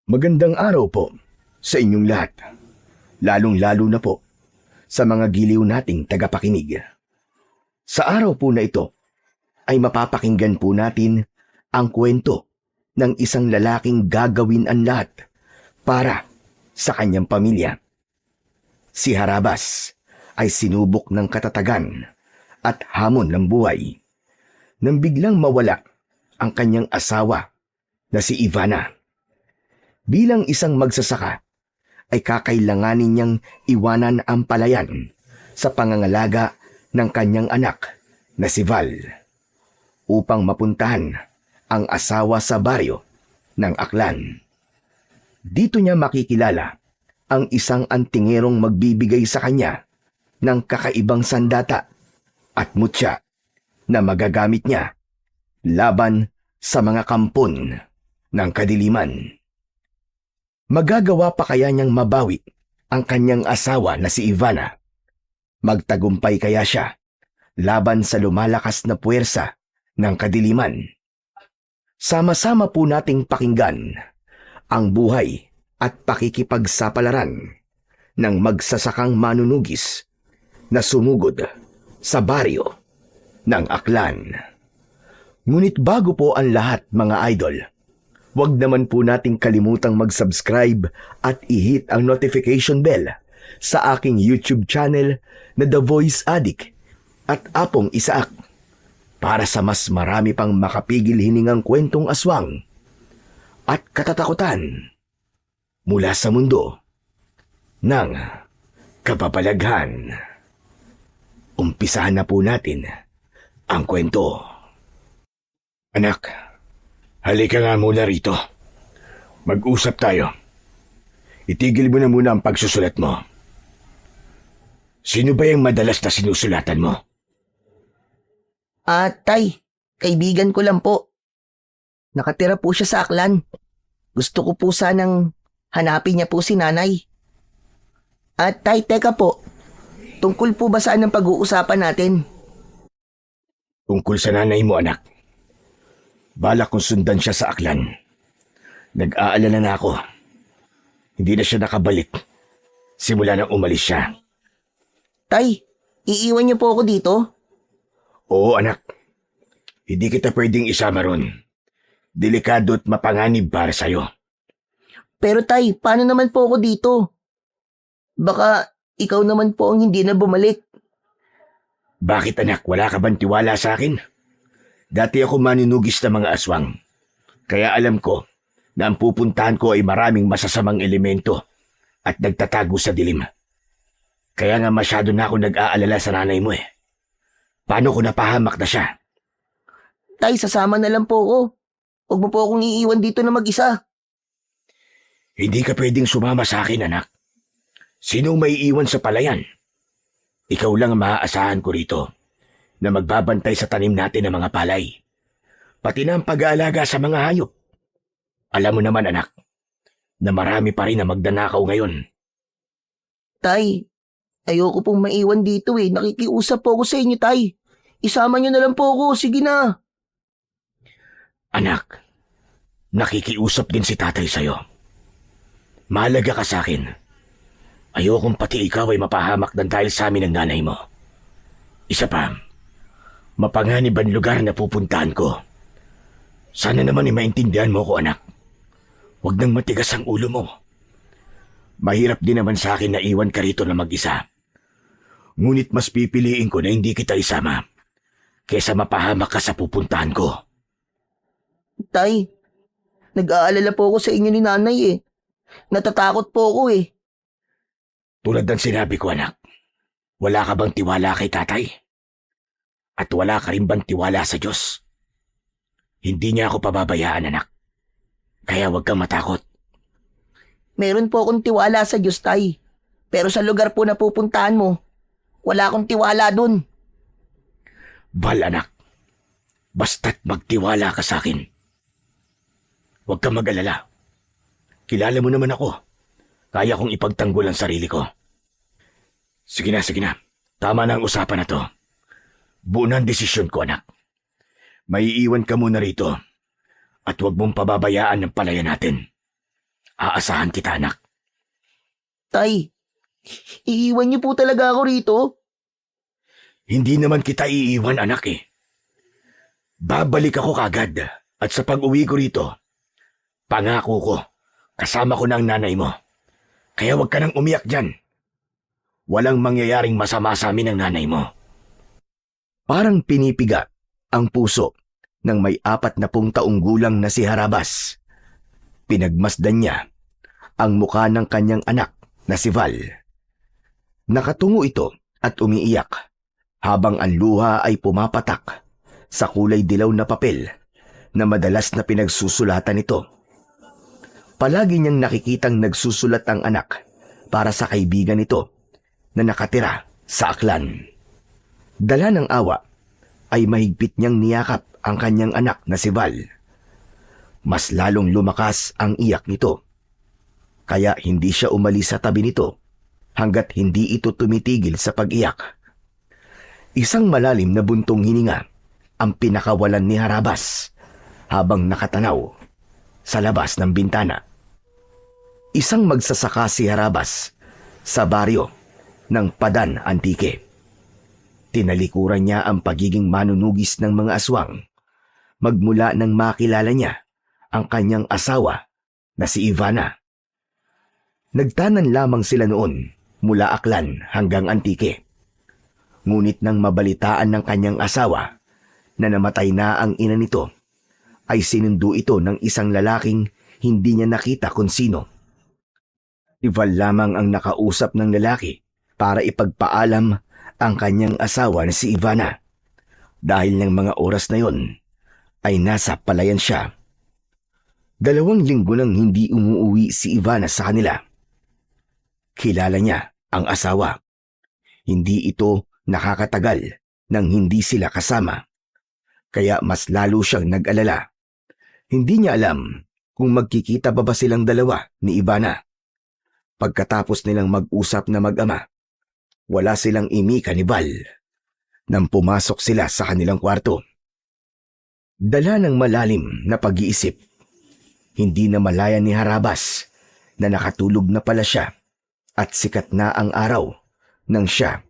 Magandang araw po sa inyong lahat, lalong-lalo na po sa mga giliw nating tagapakinig. Sa araw po na ito ay mapapakinggan po natin ang kwento ng isang lalaking gagawin ang lahat para sa kanyang pamilya. Si Harabas ay sinubok ng katatagan at hamon ng buhay nang biglang mawala ang kanyang asawa na si Ivana. Bilang isang magsasaka, ay kakailanganin niyang iwanan ang palayan sa pangangalaga ng kanyang anak na si Val upang mapuntahan ang asawa sa baryo ng Aklan. Dito niya makikilala ang isang antingerong magbibigay sa kanya ng kakaibang sandata at mutya na magagamit niya laban sa mga kampon ng kadiliman. Magagawa pa kaya niyang mabawi ang kanyang asawa na si Ivana? Magtagumpay kaya siya laban sa lumalakas na puwersa ng kadiliman? Sama-sama po nating pakinggan ang buhay at pakikipagsapalaran ng magsasakang manunugis na sumugod sa baryo ng Aklan. Ngunit bago po ang lahat, mga idol, huwag naman po nating kalimutang mag-subscribe at i-hit ang notification bell sa aking YouTube channel na The Voice Addict at Apong Isaak para sa mas marami pang makapigil hiningang kwentong aswang at katatakutan mula sa mundo ng kababalaghan. Umpisahan na po natin ang kwento. Anak, halika nga muna rito. Mag-usap tayo. Itigil mo na muna ang pagsusulat mo. Sino ba yung madalas na sinusulatan mo? Tay, kaibigan ko lang po. Nakatira po siya sa Aklan. Gusto ko po sanang hanapin niya po si nanay. Tay, teka po. Tungkol po ba saan ang pag-uusapan natin? Tungkol sa nanay mo, anak. Balak kong sundan siya sa Aklan. Nag-aalala na ako. Hindi na siya nakabalik simula nang umalis siya. Tay, iiwan niyo po ako dito? Oo, anak. Hindi kita pwedeng isama ron. Delikado at mapanganib para sa'yo. Pero tay, paano naman po ako dito? Baka ikaw naman po ang hindi na bumalik. Bakit, anak? Wala ka bang tiwala sa akin? Dati ako manunugis ng mga aswang. Kaya alam ko na ang pupuntahan ko ay maraming masasamang elemento at nagtatago sa dilim. Kaya nga masyado na ako nag-aalala sa nanay mo eh. Paano ko napahamak na siya? Tay, sasama na lang po ako. Huwag mo po akong iiwan dito na mag-isa. Hindi ka pwedeng sumama sa akin, anak. Sino may iwan sa palayan? Ikaw lang ang maaasahan ko rito na magbabantay sa tanim natin ng mga palay. Pati na ang pag-aalaga sa mga hayop. Alam mo naman, anak, na marami pa rin na magdanakaw ngayon. Tay, ayoko pong maiwan dito eh. Nakikiusap po ako sa inyo, tay. Isama niyo na lang po ako. Sige na. Anak, nakikiusap din si tatay sa'yo. Mahalaga ka sa akin. Ayokong pati ikaw ay mapahamak ng dahil sa amin ng nanay mo. Isa pa, mapanganib ang lugar na pupuntahan ko. Sana naman ay maintindihan mo ko, anak. Huwag nang matigas ang ulo mo. Mahirap din naman sa akin na iwan ka rito na mag-isa. Ngunit mas pipiliin ko na hindi kita isama kesa mapahamak ka sa pupuntahan ko. Tay, nag-aalala po ako sa inyo ni nanay eh. Natatakot po ako eh. Tulad ng sinabi ko, anak, wala ka bang tiwala kay tatay? At wala ka rin bang tiwala sa Diyos? Hindi niya ako pababayaan, anak. Kaya huwag kang matakot. Meron po akong tiwala sa Diyos, tay. Pero sa lugar po na pupuntahan mo, wala akong tiwala dun. Bal, anak. Basta't magtiwala ka sa akin. Huwag kang mag-alala. Kilala mo naman ako. Kaya kong ipagtanggol ang sarili ko. Sige na, sige na. Tama na ang usapan na to. Buo na ang desisyon ko, anak. Maiiwan ka muna rito at huwag mong pababayaan ang palaya natin. Aasahan kita, anak. Tay, iiwan niyo po talaga ako rito? Hindi naman kita iiwan, anak eh. Babalik ako kagad at sa pag-uwi ko rito, pangako ko, kasama ko na ang nanay mo. Kaya huwag ka nang umiyak dyan. Walang mangyayaring masama sa amin ng nanay mo. Parang pinipiga ang puso ng may 40 taong gulang na si Harabas. Pinagmasdan niya ang mukha ng kanyang anak na si Val. Nakatungo ito at umiiyak habang ang luha ay pumapatak sa kulay dilaw na papel na madalas na pinagsusulatan ito. Palagi niyang nakikitang nagsusulat ang anak para sa kaibigan nito na nakatira sa Aklan. Dala ng awa ay mahigpit niyang niyakap ang kanyang anak na si Val. Mas lalong lumakas ang iyak nito. Kaya hindi siya umalis sa tabi nito hanggat hindi ito tumitigil sa pag-iyak. Isang malalim na buntong hininga ang pinakawalan ni Harabas habang nakatanaw sa labas ng bintana. Isang magsasaka si Harabas sa baryo ng Padan Antique. Tinalikuran niya ang pagiging manunugis ng mga aswang magmula nang makilala niya ang kanyang asawa na si Ivana. Nagtanan lamang sila noon mula Aklan hanggang Antique. Ngunit nang mabalitaan ng kanyang asawa na namatay na ang ina nito, ay sinundo ito ng isang lalaking hindi niya nakita kung sino. Ival lamang ang nakausap ng lalaki para ipagpaalam ang kanyang asawa na si Ivana. Dahil ng mga oras na yon ay nasa palayan siya. 2 linggo nang hindi umuuwi si Ivana sa kanila. Kilala niya ang asawa. Hindi ito nakakatagal nang hindi sila kasama. Kaya mas lalo siyang nag-alala. Hindi niya alam kung magkikita ba silang dalawa ni Ivana. Pagkatapos nilang mag-usap na mag-ama, wala silang imika ni Val nang pumasok sila sa kanilang kwarto. Dala ng malalim na pag-iisip, hindi na malaya ni Harabas na nakatulog na pala siya at sikat na ang araw nang siya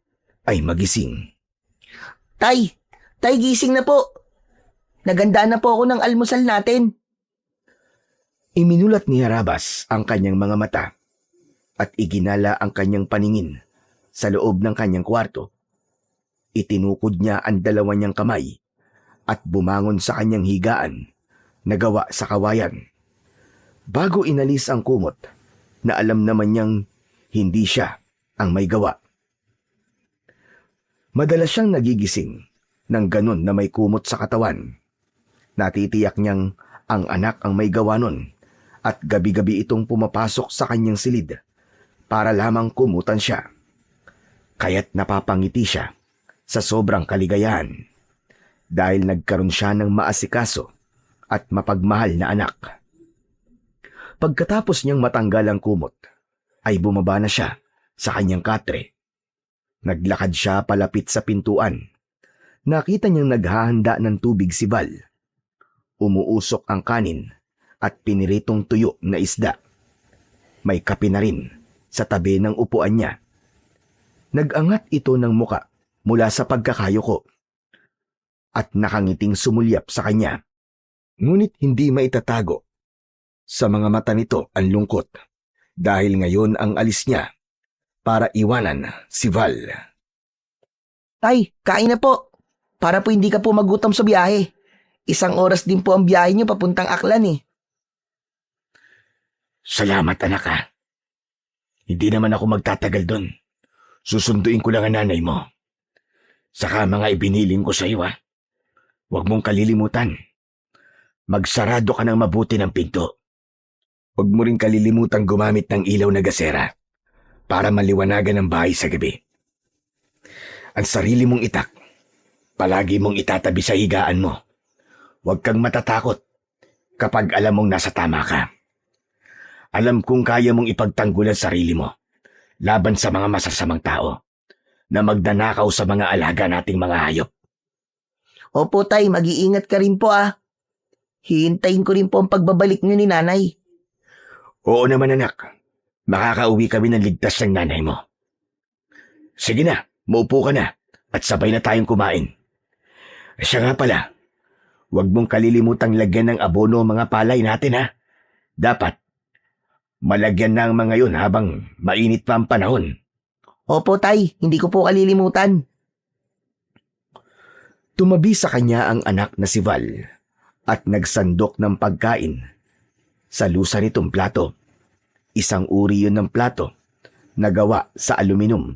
ay magising. Tay, gising na po. Nagandaan na po ako ng almusal natin. Iminulat ni Harabas ang kanyang mga mata at iginala ang kanyang paningin sa loob ng kanyang kwarto. Itinukod niya ang 2 niyang kamay at bumangon sa kanyang higaan na gawa sa kawayan. Bago inalis ang kumot na alam naman niyang hindi siya ang may gawa. Madalas siyang nagigising ng ganon na may kumot sa katawan. Natitiyak niyang ang anak ang may gawa nun at gabi-gabi itong pumapasok sa kanyang silid para lamang kumutan siya. Kaya't napapangiti siya sa sobrang kaligayahan dahil nagkaroon siya ng maasikaso at mapagmahal na anak. Pagkatapos niyang matanggal ang kumot, ay bumaba na siya sa kanyang katre. Naglakad siya palapit sa pintuan. Nakita niyang naghahanda ng tubig si Val. Umuusok ang kanin at piniritong tuyo na isda. May kape na rin sa tabi ng upuan niya. Nag-angat ito ng muka mula sa pagkakayuko at nakangiting sumulyap sa kanya. Ngunit hindi maitatago sa mga mata nito ang lungkot dahil ngayon ang alis niya para iwanan si Val. Tay, kain na po. Para po hindi ka po magutom sa biyahe. 1 oras din po ang biyahe niyo papuntang Aklan eh. Salamat, anak ha. Hindi naman ako magtatagal doon. Susunduin ko lang ang nanay mo. Saka mga ibiniling ko sa iyo ha. Huwag mong kalilimutan. Magsarado ka ng mabuti ng pinto. Huwag mo rin kalilimutang gumamit ng ilaw na gasera para maliwanagan ang bahay sa gabi. Ang sarili mong itak, palagi mong itatabi sa higaan mo. Huwag kang matatakot kapag alam mong nasa tama ka. Alam kong kaya mong ipagtanggol ang sarili mo laban sa mga masasamang tao na magdanakaw sa mga alaga nating mga hayop. Opo tay, mag-iingat ka rin po ah. Hihintayin ko rin po ang pagbabalik niyo ni nanay. Oo naman anak, makakauwi kami ng ligtas ng nanay mo. Sige na, maupo ka na at sabay na tayong kumain. Siya nga pala, huwag mong kalilimutang lagyan ng abono ang mga palay natin ha. Dapat, malagyan na ang mga yun habang mainit pa ang panahon. Opo, Tay. Hindi ko po kalilimutan. Tumabi sa kanya ang anak na si Val at nagsandok ng pagkain sa lusa nitong plato. Isang uri yun ng plato na gawa sa aluminum.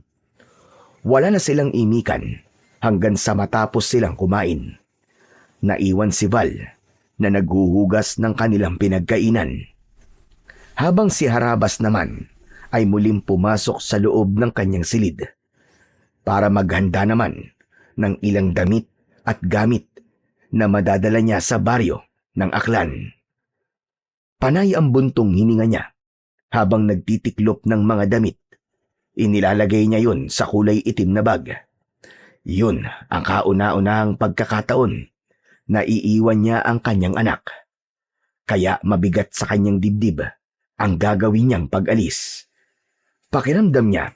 Wala na silang imikan hanggang sa matapos silang kumain. Naiwan si Val na naghuhugas ng kanilang pinagkainan. Habang si Harabas naman ay muling pumasok sa loob ng kanyang silid para maghanda naman ng ilang damit at gamit na madadala niya sa baryo ng Aklan. Panay ang buntong hininga niya habang nagtitiklop ng mga damit. Inilalagay niya yun sa kulay itim na bag. Yun ang kauna-unahang pagkakataon na iiwan niya ang kanyang anak. Kaya mabigat sa kanyang dibdib ang gagawin niyang pag-alis. Pakiramdam niya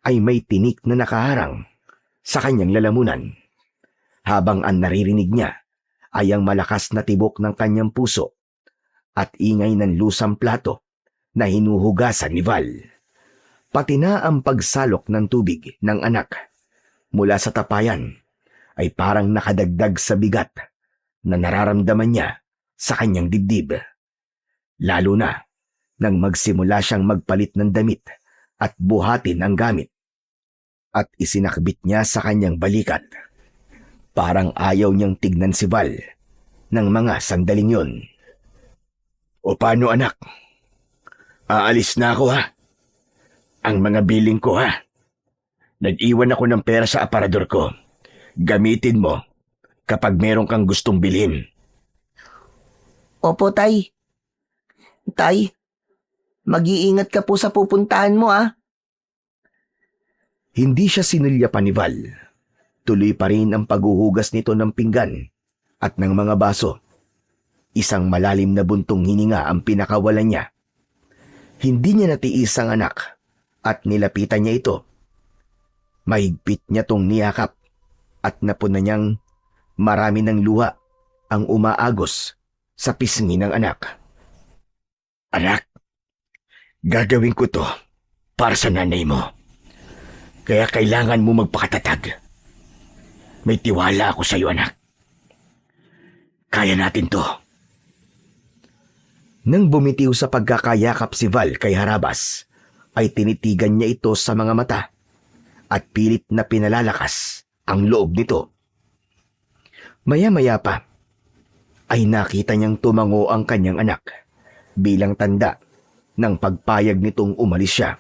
ay may tinik na nakaharang sa kanyang lalamunan, habang ang naririnig niya ay ang malakas na tibok ng kanyang puso at ingay ng lusang plato na hinuhugasan ni Val. Pati na ang pagsalok ng tubig ng anak mula sa tapayan ay parang nakadagdag sa bigat na nararamdaman niya sa kanyang dibdib. Lalo na nang magsimula siyang magpalit ng damit at buhatin ang gamit at isinakbit niya sa kanyang balikat. Parang ayaw niyang tignan si Val ng mga sandaling yun. O paano anak? Aalis na ako ha. Ang mga biling ko ha. Nag-iwan ako ng pera sa aparador ko. Gamitin mo kapag meron kang gustong bilhin. Opo, Tay. Tay, mag-iingat ka po sa pupuntahan mo, ah. Hindi siya sinulya pa ni Val. Tuloy pa rin ang paghuhugas nito ng pinggan at ng mga baso. Isang malalim na buntong hininga ang pinakawalan niya. Hindi niya natiis ang anak at nilapitan niya ito. Mahigpit niya tong niyakap at napuna niyang marami ng luha ang umaagos sa pisngi ng anak. Anak, gagawin ko to para sa nanay mo. Kaya kailangan mo magpakatatag. May tiwala ako sa iyo, anak. Kaya natin to. Nang bumitiw sa pagkakayakap si Val kay Harabas, ay tinitigan niya ito sa mga mata at pilit na pinalalakas ang loob nito. Maya-maya pa, ay nakita niyang tumango ang kanyang anak bilang tanda ng pagpayag nitong umalis siya.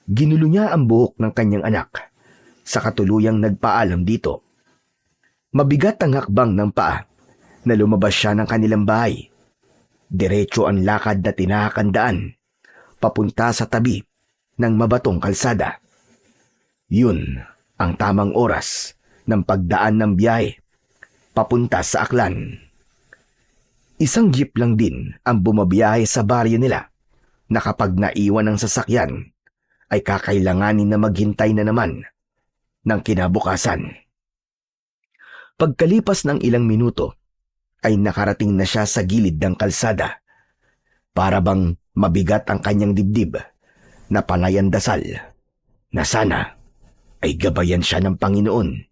Ginulo niya ang buhok ng kanyang anak sa katuluyang nagpaalam dito. Mabigat ang hakbang ng paa na lumabas siya ng kanilang bahay. Diretso ang lakad na tinahakandaan papunta sa tabi ng mabatong kalsada. Yun ang tamang oras ng pagdaan ng biyahe papunta sa Aklan. Isang jeep lang din ang bumabiyahe sa baryo nila na kapag naiwan ang sasakyan ay kakailanganin na maghintay na naman ng kinabukasan. Pagkalipas ng ilang minuto ay nakarating na siya sa gilid ng kalsada. Para bang mabigat ang kanyang dibdib na panayan dasal na sana ay gabayan siya ng Panginoon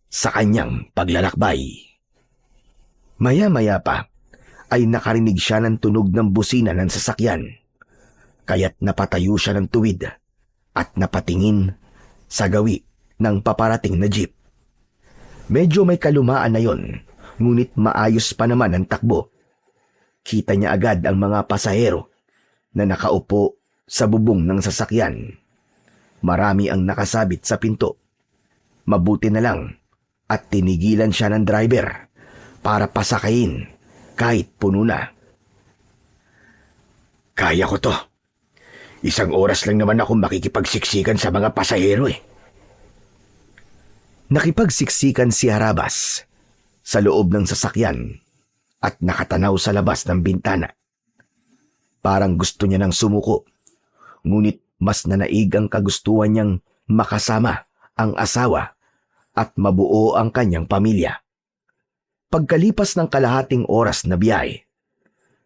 sa kanyang paglalakbay. Maya-maya pa ay nakarinig siya ng tunog ng busina ng sasakyan, kaya't napatayo siya ng tuwid at napatingin sa gawi ng paparating na jeep. Medyo may kalumaan na yon, ngunit maayos pa naman ang takbo. Kita niya agad ang mga pasahero na nakaupo sa bubong ng sasakyan. Marami ang nakasabit sa pinto. Mabuti na lang at tinigilan siya ng driver para pasakayin kahit puno na. Kaya ko to. Isang oras lang naman ako makikipagsiksikan sa mga pasahero eh. Nakipagsiksikan si Harabas sa loob ng sasakyan at nakatanaw sa labas ng bintana. Parang gusto niya nang sumuko, ngunit mas nanaig ang kagustuhan niyang makasama ang asawa at mabuo ang kanyang pamilya. Pagkalipas ng kalahating oras na biyahe,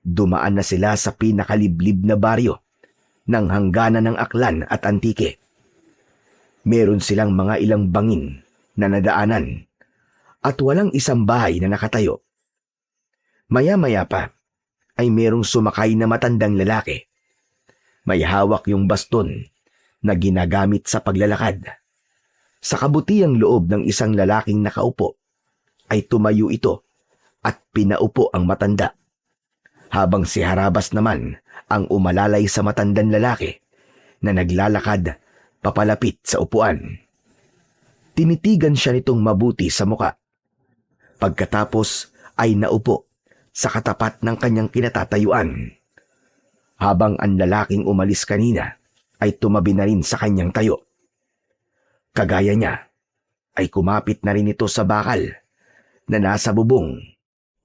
dumaan na sila sa pinakaliblib na baryo ng hangganan ng Aklan at Antique. Meron silang mga ilang bangin na nadaanan at walang isang bahay na nakatayo. Maya-maya pa ay merong sumakay na matandang lalaki. May hawak yung baston na ginagamit sa paglalakad. Sa kabutiang loob ng isang lalaking nakaupo ay tumayo ito at pinaupo ang matanda, habang si Harabas naman ang umalalay sa matandang lalaki na naglalakad papalapit sa upuan. Tinitigan siya nitong mabuti sa muka. Pagkatapos ay naupo sa katapat ng kanyang kinatatayuan, habang ang lalaking umalis kanina ay tumabi na rin sa kanyang tayo. Kagaya niya ay kumapit na rin ito sa bakal na nasa bubong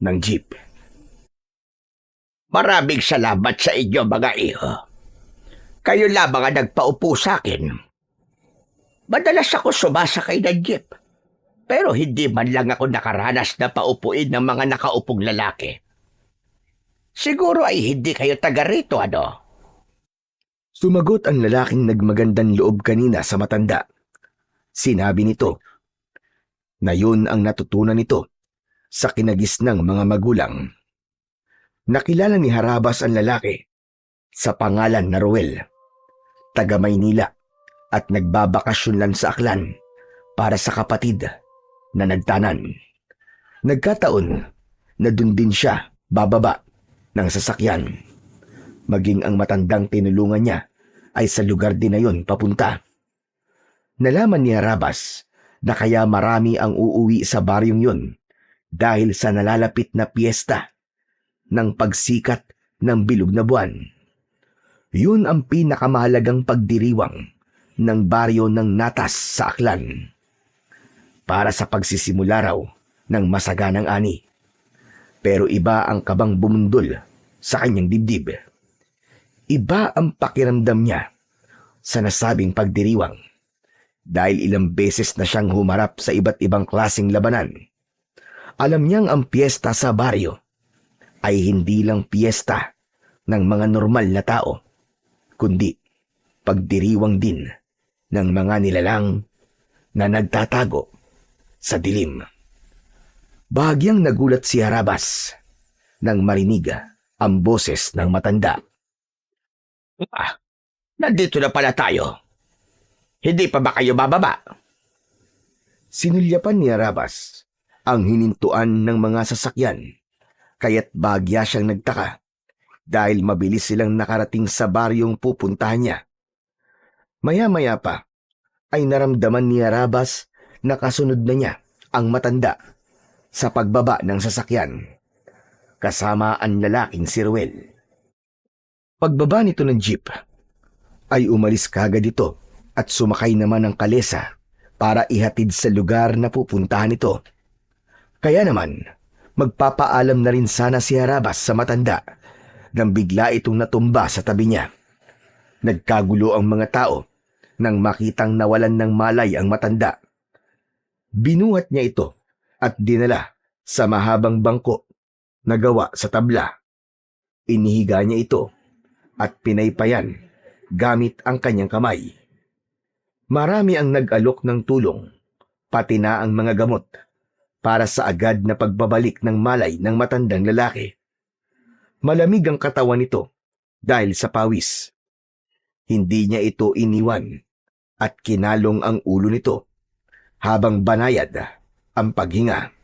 ng jeep. Maraming salamat sa inyo mga iho. Kayo lamang ang nagpaupo sa akin. Madalas ako sumasakay ng jeep, pero hindi man lang ako nakaranas na paupuin ng mga nakaupong lalaki. Siguro ay hindi kayo taga rito, ano? Sumagot ang lalaking nagmagandang loob kanina sa matanda. Sinabi nito na yun ang natutunan nito sa kinagisnang mga magulang. Nakilala ni Harabas ang lalaki sa pangalan na Ruel, taga Maynila, at nagbabakasyon lang sa Aklan para sa kapatid na nagtanan. Nagkataon na dun din siya bababa ng sasakyan. Maging ang matandang tinulungan niya ay sa lugar din na yun papunta. Nalaman ni Harabas na kaya marami ang uuwi sa baryong yun dahil sa nalalapit na piyesta ng pagsikat ng bilog na buwan. Yun ang pinakamahalagang pagdiriwang ng baryo ng Natas sa Aklan para sa pagsisimula raw ng masaganang ani. Pero iba ang kabang bumundol sa kanyang dibdib. Iba ang pakiramdam niya sa nasabing pagdiriwang dahil ilang beses na siyang humarap sa iba't ibang klaseng labanan. Alam niyang ang piyesta sa baryo ay hindi lang piyesta ng mga normal na tao, kundi pagdiriwang din ng mga nilalang na nagtatago sa dilim. Bahagyang nagulat si Harabas nang marinig ang boses ng matanda. Nandito na pala tayo. Hindi pa ba kayo bababa? Sinulyapan ni Harabas ang hinintuan ng mga sasakyan, kaya't bahagya siyang nagtaka dahil mabilis silang nakarating sa baryong pupuntahan niya. Maya-maya pa ay naramdaman ni Harabas na kasunod na niya ang matanda sa pagbaba ng sasakyan, kasama ang lalaking si Ruel. Pagbaba nito ng jeep, ay umalis kagad ito at sumakay naman ng kalesa para ihatid sa lugar na pupuntahan ito. Kaya naman, magpapaalam na rin sana si Harabas sa matanda nang bigla itong natumba sa tabi niya. Nagkagulo ang mga tao nang makitang nawalan ng malay ang matanda. Binuhat niya ito at dinala sa mahabang bangko na gawa sa tabla. Inihiga niya ito at pinaypayan gamit ang kanyang kamay. Marami ang nag-alok ng tulong, pati na ang mga gamot, para sa agad na pagbabalik ng malay ng matandang lalaki. Malamig ang katawan nito dahil sa pawis. Hindi niya ito iniwan at kinalong ang ulo nito habang banayad ang paghinga.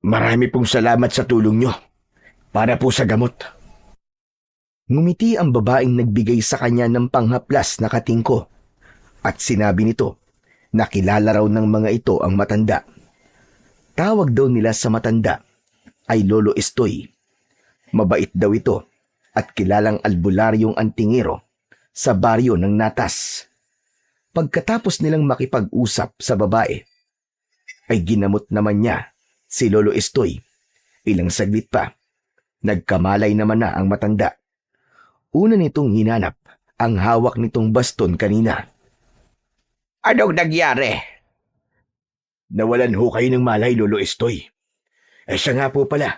Marami pong salamat sa tulong nyo para po sa gamot. Ngumiti ang babaeng nagbigay sa kanya ng panghaplas na katingko at sinabi nito na kilala raw ng mga ito ang matanda. Tawag daw nila sa matanda ay Lolo Estoy. Mabait daw ito at kilalang albularyong antingero sa baryo ng Natas. Pagkatapos nilang makipag-usap sa babae, ay ginamot naman niya si Lolo Estoy. Ilang saglit pa, Nagkamalay naman na ang matanda. Una nitong hinanap ang hawak nitong baston kanina. Anong nangyari? Nawalan ho kayo ng malay, Lolo Estoy. Siya nga po pala.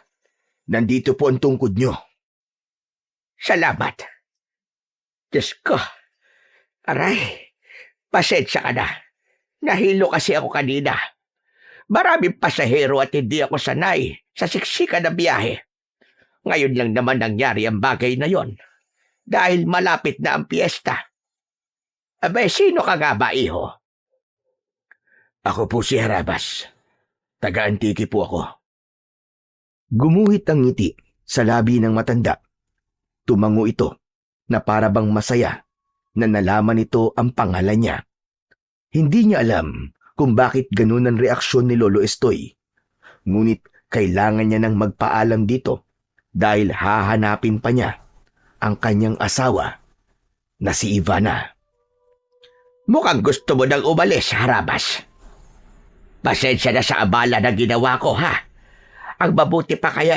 Nandito po ang tungkod nyo. Salamat. Diyos ko. Aray, pasensya ka na. Nahilo kasi ako kanina. Maraming pasahero at hindi ako sanay sa siksikan na biyahe. Ngayon lang naman nangyari ang bagay na yon. Dahil malapit na ang piyesta. Abay, sino ka nga ba, iho? Ako po si Harabas. Taga-Antique po ako. Gumuhit ang ngiti sa labi ng matanda. Tumango ito na para bang masaya na nalaman nito ang pangalan niya. Hindi niya alam kung bakit ganun ang reaksyon ni Lolo Estoy. Ngunit kailangan niya nang magpaalam dito dahil hahanapin pa niya ang kanyang asawa na si Ivana. Mukhang gusto mo nang umalis, Harabas. Pasensya na sa abala na ginawa ko, ha? Ang mabuti pa kaya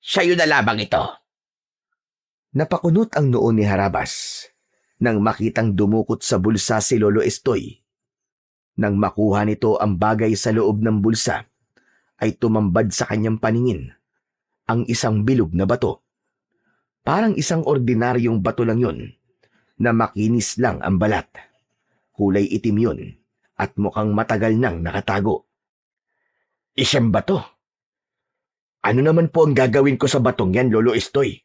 sa'yo na lamang ito. Napakunot ang noo ni Harabas nang makitang dumukot sa bulsa si Lolo Estoy. Nang makuha nito ang bagay sa loob ng bulsa, ay tumambad sa kanyang paningin ang isang bilog na bato. Parang isang ordinaryong bato lang yun, na makinis lang ang balat. Kulay itim yun at mukhang matagal nang nakatago. Isang bato? Ano naman po ang gagawin ko sa batong yan, Lolo Estoy?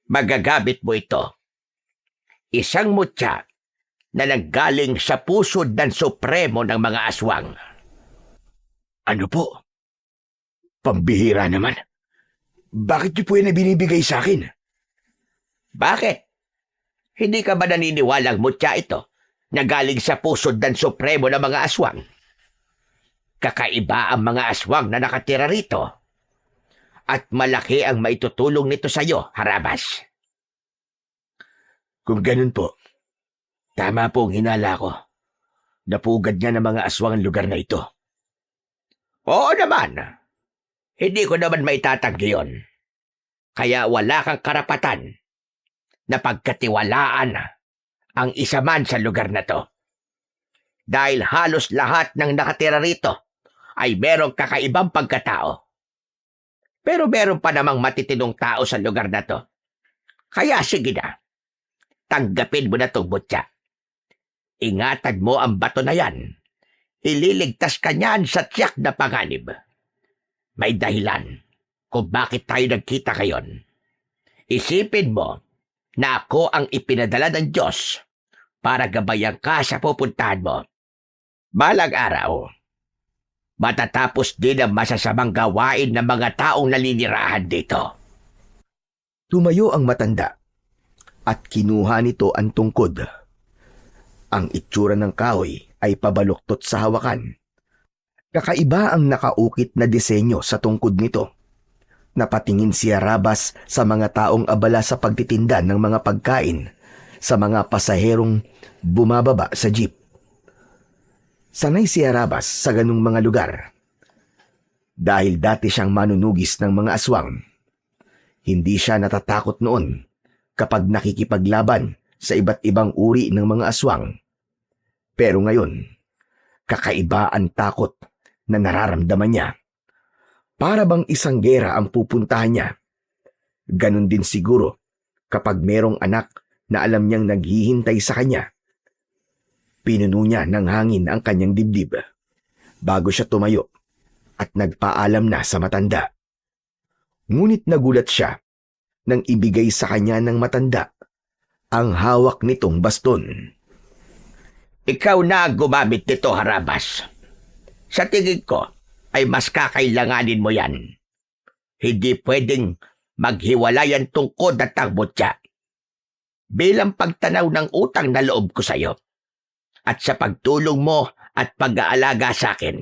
Magagamit mo ito. Isang mutya na nanggaling sa pusod ng supremo ng mga aswang. Ano po? Pambihira naman. Bakit niyo po yan binibigay sa akin? Bakit? Hindi ka ba naniniwalang mutya ito na galing sa pusod ng supremo ng mga aswang? Kakaiba ang mga aswang na nakatira rito. At malaki ang maitutulong nito sa iyo, Harabas. Kung ganun po, tama po ang hinala ko. Napugad niya ng mga aswang ang lugar na ito. Oo naman. Hindi ko naman maitatanggi yun. Kaya wala kang karapatan na pagkatiwalaan ang isa man sa lugar na to. Dahil halos lahat ng nakatira rito ay merong kakaibang pagkatao. Pero meron pa namang matitinong tao sa lugar na to. Kaya sige na, tanggapin mo na itong butya. Ingatan mo ang bato na yan. Ililigtas ka niyan sa tiyak na panganib. May dahilan kung bakit tayo nagkita ngayon. Isipin mo na ako ang ipinadala ng Diyos para gabayan ka sa pupuntahan mo. Balang araw, matatapos din ang masasamang gawain ng mga taong naninirahan dito. Tumayo ang matanda at kinuha nito ang tungkod. Ang itsura ng kahoy ay pabaluktot sa hawakan. Kakaiba ang nakaukit na disenyo sa tungkod nito. Napatingin si Harabas sa mga taong abala sa pagtitinda ng mga pagkain sa mga pasaherong bumababa sa jeep. Sanay si Harabas sa ganung mga lugar. Dahil dati siyang manunugis ng mga aswang, hindi siya natatakot noon kapag nakikipaglaban sa iba't ibang uri ng mga aswang. Pero ngayon, kakaiba ang takot na nararamdaman niya. Para bang isang gera ang pupuntahan niya. Ganon din siguro kapag merong anak na alam niyang naghihintay sa kanya. Pinuno niya ng hangin ang kanyang dibdib bago siya tumayo at nagpaalam na sa matanda. Ngunit nagulat siya nang ibigay sa kanya ng matanda ang hawak nitong baston. Ikaw na ang gumamit nito, Harabas. Sa tingin ko ay mas kakailanganin mo yan. Hindi pwedeng maghiwalay ang tungkod at ang butya. Bilang pagtanaw ng utang na loob ko sa iyo at sa pagtulong mo at pag-aalaga sa akin.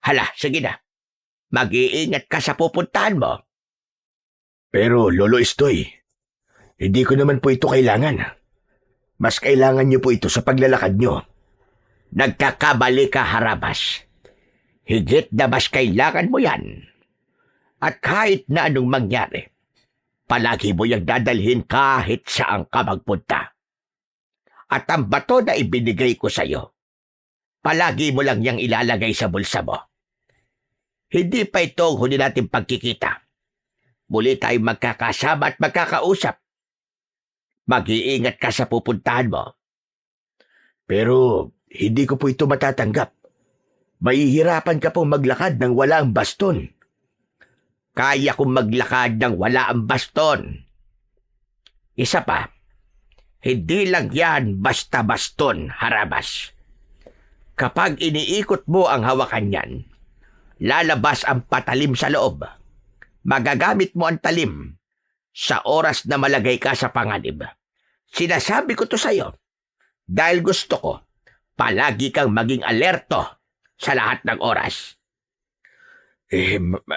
Hala, sige na. Mag-iingat ka sa pupuntahan mo. Pero Lolo Estoy, hindi ko naman po ito kailangan. Mas kailangan niyo po ito sa paglalakad niyo. Nagkakabali ka, Harabas. Higit na mas kailangan mo yan. At kahit na anong mangyari, palagi mo yung dadalhin kahit saan ka magpunta. At ang bato na ibinigay ko sa'yo, palagi mo lang yang ilalagay sa bulsa mo. Hindi pa ito ang huli natin pagkikita. Muli tayong magkakasama at magkakausap. Mag-iingat ka sa pupuntahan mo. Pero hindi ko po ito matatanggap. Mahihirapan ka pong maglakad ng wala ang baston. Kaya kong maglakad ng wala ang baston. Isa pa, hindi lang yan basta baston, Harabas. Kapag iniikot mo ang hawakan yan, lalabas ang patalim sa loob. Magagamit mo ang talim sa oras na malagay ka sa panganib. Sinasabi ko to sa'yo dahil gusto ko palagi kang maging alerto sa lahat ng oras.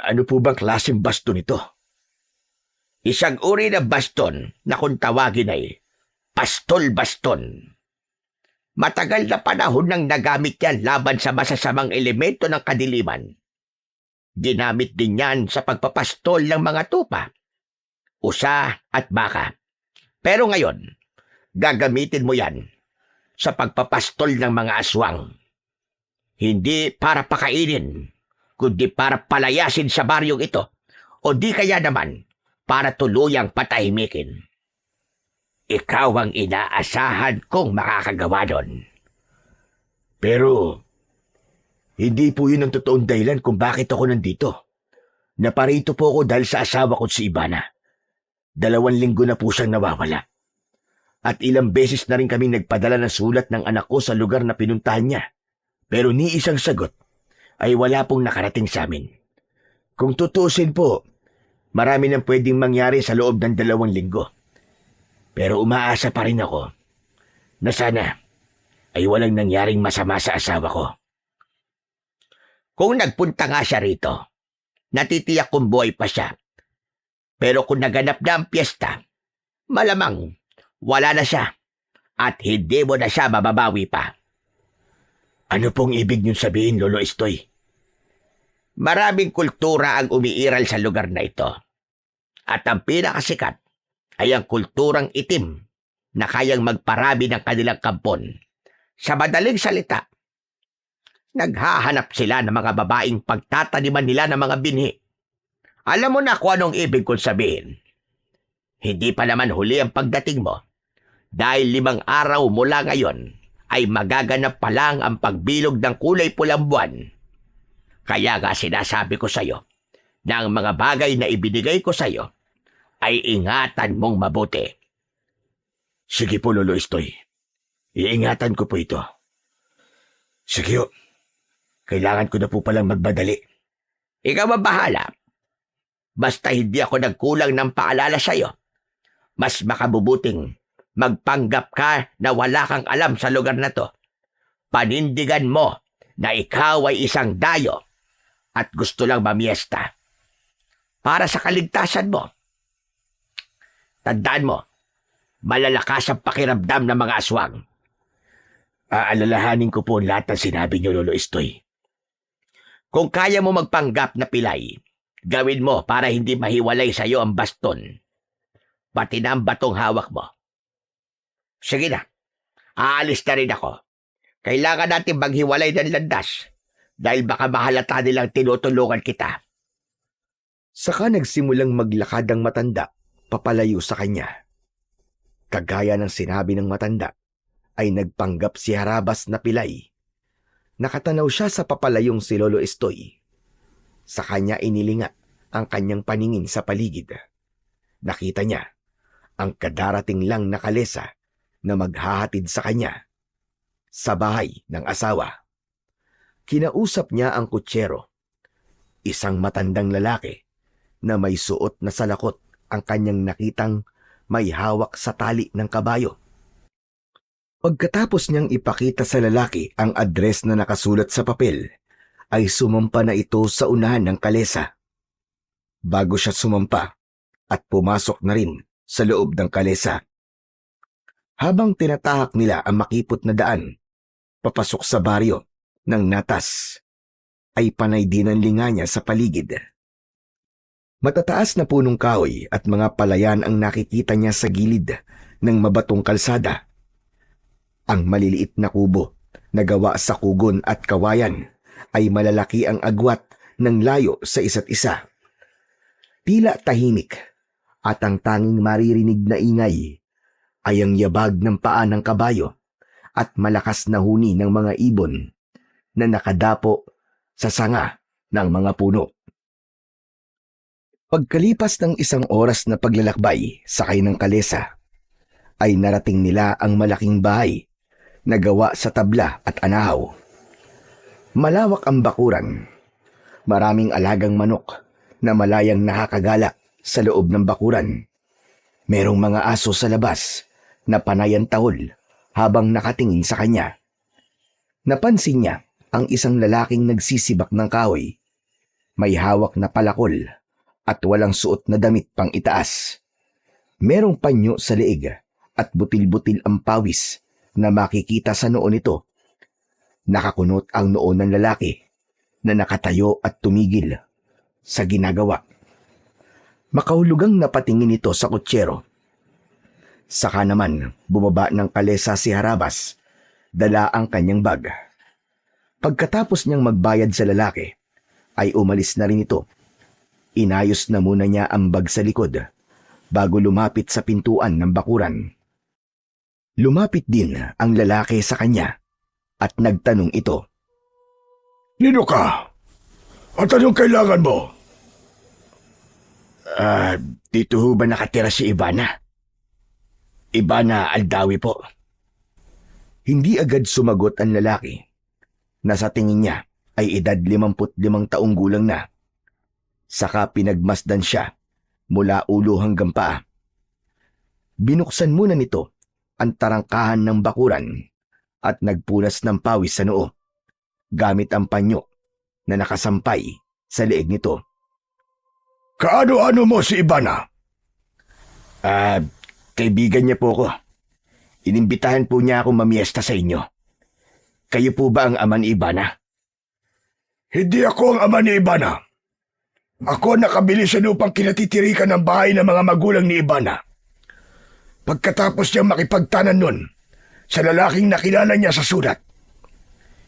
Ano po bang klaseng baston ito? Isang uri ng baston na kung tawagin ay pastol-baston. Matagal na panahon nang nagamit yan laban sa masasamang elemento ng kadiliman. Ginamit din yan sa pagpapastol ng mga tupa, usa at baka. Pero ngayon, gagamitin mo yan sa pagpapastol ng mga aswang. Hindi para pakainin, kundi para palayasin sa baryong ito, o di kaya naman para tuluyang patahimikin. Ikaw ang inaasahan kong makakagawa doon. Pero hindi po yun ang totoong dahilan kung bakit ako nandito. Naparito po ako dahil sa asawa ko si Ivana. 2 linggo na po siyang nawawala. At ilang beses na rin kaming nagpadala ng sulat ng anak ko sa lugar na pinuntahan niya. Pero ni isang sagot ay wala pong nakarating sa amin. Kung tutusin po, marami nang pwedeng mangyari sa loob ng 2 linggo. Pero umaasa pa rin ako na sana ay walang nangyaring masama sa asawa ko. Kung nagpunta nga siya rito, natitiyak kong buhay pa siya. Pero kung naganap na ang piyesta, malamang wala na siya at hindi mo na siya mababawi pa. Ano pong ibig niyong sabihin, Lolo Estoy? Maraming kultura ang umiiral sa lugar na ito. At ang pinakasikat ay ang kulturang itim na kayang magparami ng kanilang kampon. Sa madaling salita, naghahanap sila ng mga babaeng pagtataniman nila ng mga binhi. Alam mo na kung anong ibig kong sabihin. Hindi pa naman huli ang pagdating mo. Dahil 5 araw mula ngayon ay magaganap pa lang ang pagbilog ng kulay pulang buwan. Kaya nga sinasabi ko sa'yo na ang mga bagay na ibinigay ko sa'yo ay ingatan mong mabuti. Sige po, Lolo Estoy. Iingatan ko po ito. Sige ho. Kailangan ko na po palang magmadali. Ikaw ang bahala. Basta hindi ako nagkulang ng paalala sa'yo. Mas makabubuting magpanggap ka na wala kang alam sa lugar na to. Panindigan mo na ikaw ay isang dayo at gusto lang mamiesta. Para sa kaligtasan mo. Tandaan mo, malalakas ang pakiramdam ng mga aswang. Aalalahanin ko po lahat ng sinabi niyo, Lolo Estoy. Kung kaya mo magpanggap na pilay, gawin mo para hindi mahiwalay sa iyo ang baston. Pati na ang batong hawak mo. Sige na, aalis na rin ako. Kailangan natin maghiwalay ng landas dahil baka mahalata nilang tinutulungan kita. Saka nagsimulang maglakad ang matanda papalayo sa kanya. Kagaya ng sinabi ng matanda, ay nagpanggap si Harabas na pilay. Nakatanaw siya sa papalayong si Lolo Estoy. Sa kanya inilinga ang kanyang paningin sa paligid. Nakita niya ang kadarating lang na kalesa na maghahatid sa kanya sa bahay ng asawa. Kinausap niya ang kutsero, isang matandang lalaki na may suot na salakot ang kanyang nakitang may hawak sa tali ng kabayo. Pagkatapos niyang ipakita sa lalaki ang address na nakasulat sa papel, ay sumampa na ito sa unahan ng kalesa. Bago siya sumampa at pumasok na rin sa loob ng kalesa. Habang tinatahak nila ang makipot na daan, papasok sa baryo ng Natas, ay panay din ang linga niya sa paligid. Matataas na punong kahoy at mga palayan ang nakikita niya sa gilid ng mabatong kalsada. Ang maliliit na kubo na gawa sa kugon at kawayan ay malalaki ang agwat ng layo sa isa't isa. Tila tahimik at ang tanging maririnig na ingay ay ang yabag ng paa ng kabayo at malakas na huni ng mga ibon na nakadapo sa sanga ng mga puno. Pagkalipas ng isang oras na paglalakbay sakay ng kalesa, ay narating nila ang malaking bahay na gawa sa tabla at anahaw. Malawak ang bakuran. Maraming alagang manok na malayang nakakagala sa loob ng bakuran. Merong mga aso sa labas na panayan tahol habang nakatingin sa kanya. Napansin niya ang isang lalaking nagsisibak ng kahoy. May hawak na palakol at walang suot na damit pang itaas. Merong panyo sa leeg at butil-butil ang pawis na makikita sa noo nito. Nakakunot ang noo ng lalaki na nakatayo at tumigil sa ginagawa. Makahulugang napatingin ito sa kutsero. Saka naman bumaba ng kalesa si Harabas, dala ang kanyang bag. Pagkatapos niyang magbayad sa lalaki, ay umalis na rin ito. Inayos na muna niya ang bag sa likod bago lumapit sa pintuan ng bakuran. Lumapit din ang lalaki sa kanya at nagtanong ito. Nino ka? At anong kailangan mo? Dito ho ba nakatira si Ivana? Ivana Aldawi po. Hindi agad sumagot ang lalaki na sa tingin niya ay edad 55 taong gulang na. Saka pinagmasdan siya mula ulo hanggang paa. Binuksan muna nito ang tarangkahan ng bakuran at nagpunas ng pawis sa noo gamit ang panyo na nakasampay sa leeg nito. Kaano-ano mo si Ivana? Kaibigan niya po ko. Inimbitahan po niya akong mamiesta sa inyo. Kayo po ba ang ama ni Ivana? Hindi ako ang ama ni Ivana. Ako nakabili sa lupang kinatitirikan ng bahay ng mga magulang ni Ivana. Pagkatapos niyang makipagtanan nun sa lalaking nakilala niya sa sulat,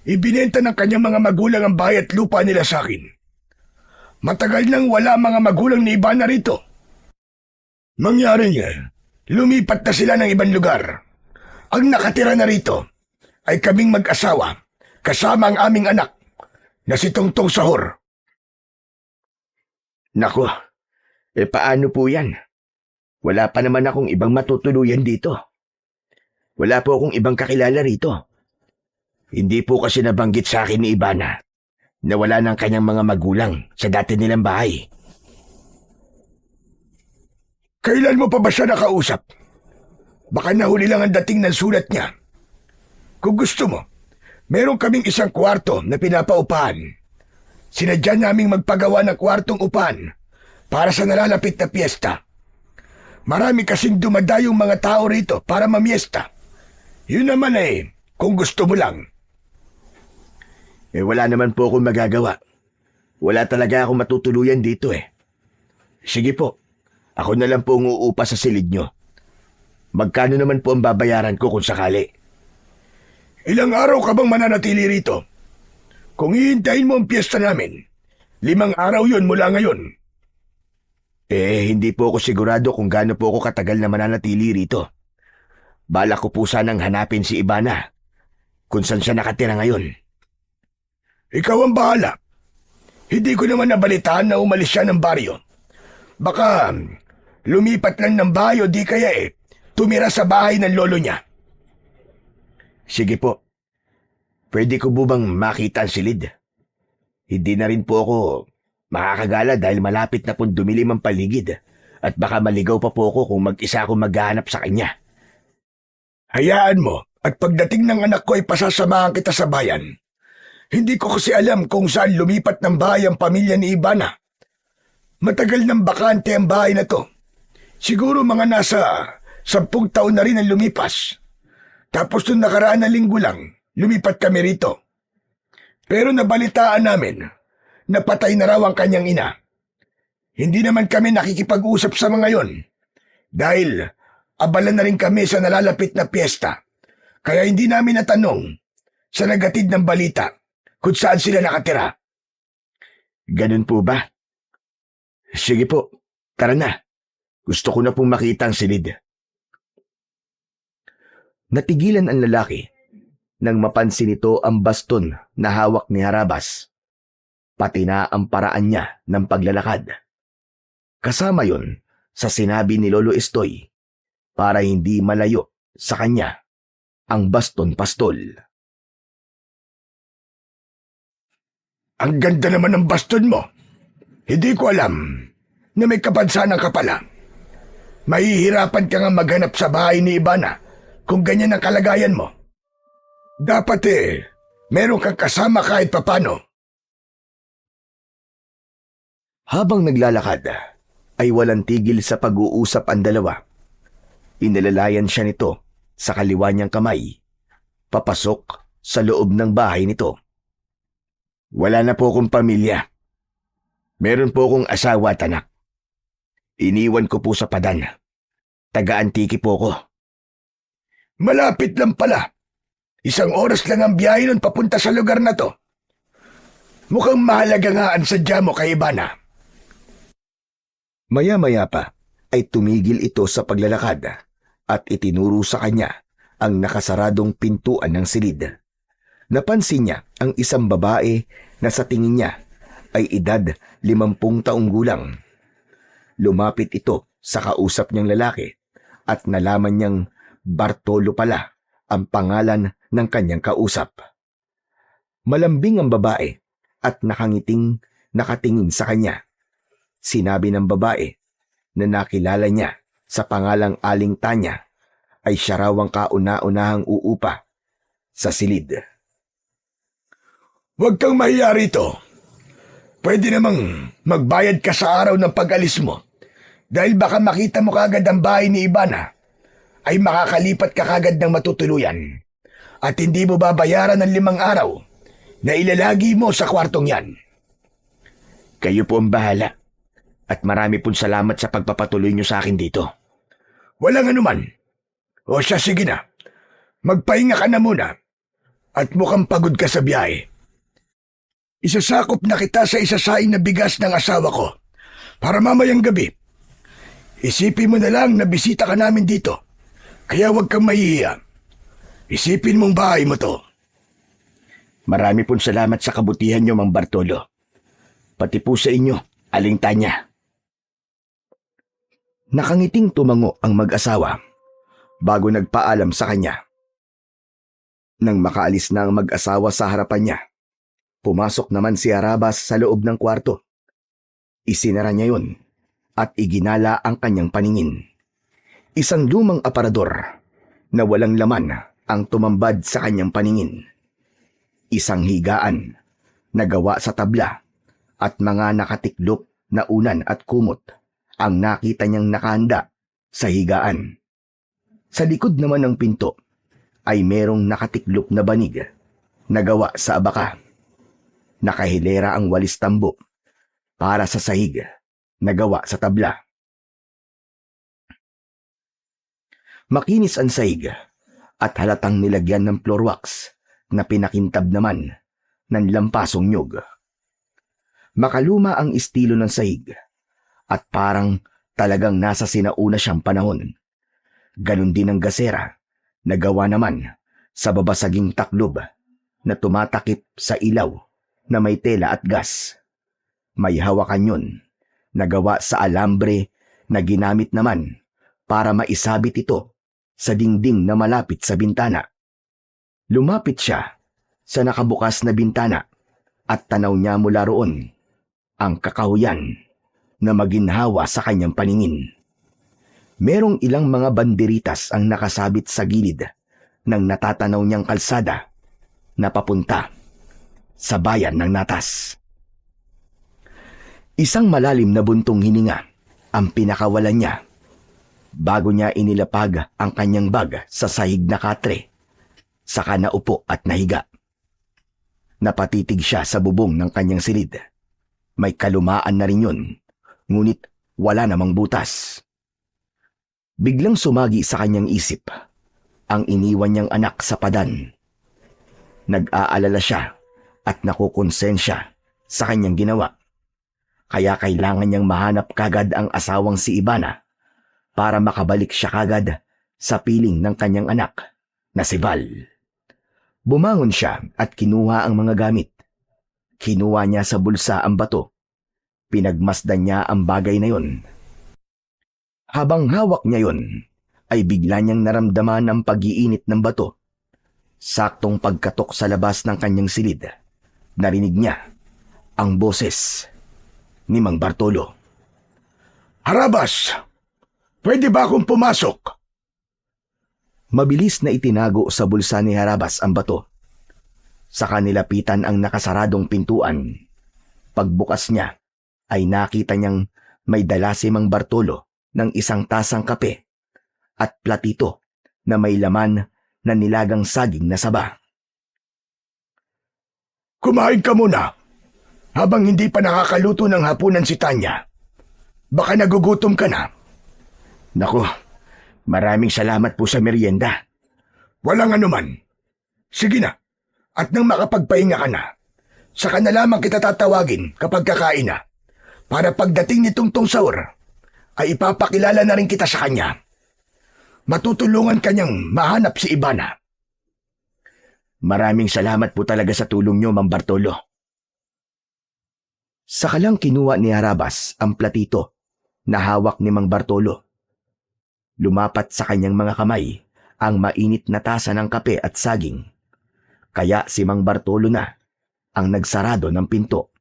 ibinenta ng kanyang mga magulang ang bahay at lupa nila sa akin. Matagal nang wala mga magulang ni Ivana rito. Mangyari niya, lumipat na sila ng ibang lugar. Ang nakatira na rito ay kaming mag-asawa kasama ang aming anak na si Tongtong Sahor. Nako, paano po yan? Wala pa naman akong ibang matutuluyan dito. Wala po akong ibang kakilala rito. Hindi po kasi nabanggit sa akin ni Ivana na wala ng kanyang mga magulang sa dati nilang bahay. Kailan mo pa ba siya nakausap? Baka nahuli lang ang dating ng sulat niya. Kung gusto mo, meron kaming isang kwarto na pinapaupahan. Sinadya naming magpagawa ng kwartong upahan para sa nalalapit na piyesta. Marami kasing dumadayong mga tao rito para mamiesta. Yun naman kung gusto mo lang. Wala naman po akong magagawa. Wala talaga akong matutuluyan dito . Sige po, ako na lang po ang uupa sa silid nyo. Magkano naman po ang babayaran ko kung sakali? Ilang araw ka bang mananatili rito? Kung hihintayin mo ang piyesta namin, 5 araw yun mula ngayon. Hindi po ako sigurado kung gaano po ako katagal na mananatili rito. Balak ko po sanang hanapin si Ivana kung saan siya nakatira ngayon. Ikaw ang bahala. Hindi ko naman nabalitaan na umalis siya ng baryo. Baka lumipat lang ng bayo di kaya tumira sa bahay ng lolo niya. Sige po. Pwede ko po bang makita ang silid? Hindi na rin po ako makakagala dahil malapit na pong dumilim ang paligid at baka maligaw pa po ako kung mag-isa ako maghahanap sa kanya. Hayaan mo at pagdating ng anak ko ay pasasamahan kita sa bayan. Hindi ko kasi alam kung saan lumipat ng bahay ang pamilya ni Ivana. Matagal nang bakante ang bahay na to. Siguro mga nasa 10 taon na rin ang lumipas. Tapos nung nakaraan na linggo lang, lumipat kami rito. Pero nabalitaan namin, napatay na raw ang kanyang ina. Hindi naman kami nakikipag-usap sa mga yon dahil abala na rin kami sa nalalapit na piyesta. Kaya hindi namin natanong sa nagatid ng balita kung saan sila nakatira. Ganun po ba? Sige po, tara na. Gusto ko na pong makita ang silid. Natigilan ang lalaki nang mapansin nito ang baston na hawak ni Harabas, pati na ang paraan niya ng paglalakad. Kasama yon sa sinabi ni Lolo Estoy para hindi malayo sa kanya ang baston pastol. Ang ganda naman ng baston mo. Hindi ko alam na may kapansanan ka pala. Mahihirapan ka nga maghanap sa bahay ni Ibana kung ganyan ang kalagayan mo. Dapat meron kang kasama kahit papano. Habang naglalakad, ay walang tigil sa pag-uusap ang dalawa. Inilalayan siya nito sa kaliwa niyang kamay, papasok sa loob ng bahay nito. Wala na po akong pamilya. Meron po akong asawa at anak. Iniwan ko po sa Padan. Taga-Antiki po ko. Malapit lang pala. 1 oras lang ang biyahe nun papunta sa lugar na to. Mukhang mahalaga nga ang sadya mo kay Ibana. Maya-maya pa ay tumigil ito sa paglalakad at itinuro sa kanya ang nakasaradong pintuan ng silid. Napansin niya ang isang babae na sa tingin niya ay edad 50 taong gulang. Lumapit ito sa kausap niyang lalaki at nalaman niyang Bartolo pala ang pangalan ng kanyang kausap. Malambing ang babae at nakangiting nakatingin sa kanya. Sinabi ng babae na nakilala niya sa pangalang Aling Tanya ay siya raw ang kauna-unahang uupa sa silid. Huwag kang mahiya rito. Pwede namang magbayad ka sa araw ng pag-alis mo dahil baka makita mo kagad ang bahay ni Ibana ay makakalipat ka kagad ng matutuluyan at hindi mo babayaran ng 5 araw na ilalagi mo sa kwartong yan. Kayo po ang bahala at marami pong salamat sa pagpapatuloy niyo sa akin dito. Walang anuman. O siya, sige na. Magpahinga ka na muna at mukhang pagod ka sa biyahe. Isasakop na kita sa isasaing na bigas ng asawa ko para mamayang gabi. Isipin mo na lang na bisita ka namin dito. Kaya huwag kang mahihiya. Isipin mong bahay mo to. Marami pong salamat sa kabutihan niyo, Mang Bartolo. Pati po sa inyo, Aling Tanya. Nakangiting tumango ang mag-asawa bago nagpaalam sa kanya. Nang makaalis na ang mag-asawa sa harapan niya, pumasok naman si Harabas sa loob ng kwarto. Isinara niya yun at iginala ang kanyang paningin. Isang lumang aparador na walang laman ang tumambad sa kanyang paningin. Isang higaan na gawa sa tabla at mga nakatiklop na unan at kumot ang nakita niyang nakahanda sa higaan. Sa likod naman ng pinto ay merong nakatiklop na banig na gawa sa abaka. Nakahilera ang walis tambo para sa sahig na gawa sa tabla. Makinis ang sahig at halatang nilagyan ng floor wax na pinakintab naman ng lampasong nyog. Makaluma ang estilo ng sahig at parang talagang nasa sinauna siyang panahon. Ganon din ang gasera na gawa naman sa babasaging taklob na tumatakip sa ilaw na may tela at gas. May hawakan yun na gawa sa alambre na ginamit naman para maisabit ito sa dingding na malapit sa bintana. Lumapit siya sa nakabukas na bintana at tanaw niya mula roon ang kakahuyan na maginhawa sa kanyang paningin. Merong ilang mga banderitas ang nakasabit sa gilid ng natatanaw niyang kalsada na papunta sa bayan ng Natas. Isang malalim na buntong hininga ang pinakawalan niya bago niya inilapag ang kanyang bag sa sahig na katre, saka naupo at nahiga. Napatitig siya sa bubong ng kanyang silid. May kalumaan na rin yun ngunit wala namang butas. Biglang sumagi sa kanyang isip ang iniwan niyang anak sa padan. Nag-aalala siya at nakukonsensya sa kanyang ginawa. Kaya kailangan niyang mahanap kagad ang asawang si Ivana para makabalik siya kagad sa piling ng kanyang anak na si Val. Bumangon siya at kinuha ang mga gamit. Kinuha niya sa bulsa ang bato. Pinagmasdan niya ang bagay na yon. Habang hawak niya yon, ay bigla niyang naramdaman ang pag-iinit ng bato. Saktong pagkatok sa labas ng kanyang silid, narinig niya ang boses ni Mang Bartolo. Harabas! Pwede ba akong pumasok? Mabilis na itinago sa bulsa ni Harabas ang bato. Saka nilapitan ang nakasaradong pintuan. Pagbukas niya, ay nakita niyang may dala si Mang Bartolo ng isang tasang kape at platito na may laman na nilagang saging na saba. Kumain ka muna. Habang hindi pa nakakaluto ng hapunan si Tanya. Baka nagugutom ka na. Naku, maraming salamat po sa merienda. Walang anuman. Sige na. At nang makapagpahinga ka na, saka na lamang kita tatawagin kapag kakain na. Para pagdating ni Tungtong Saur, ay ipapakilala na rin kita sa kanya. Matutulungan kanyang mahanap si Ivana. Maraming salamat po talaga sa tulong niyo, Mang Bartolo. Saka lang kinuha ni Harabas ang platito na hawak ni Mang Bartolo. Lumapat sa kanyang mga kamay ang mainit na tasa ng kape at saging. Kaya si Mang Bartolo na ang nagsarado ng pinto.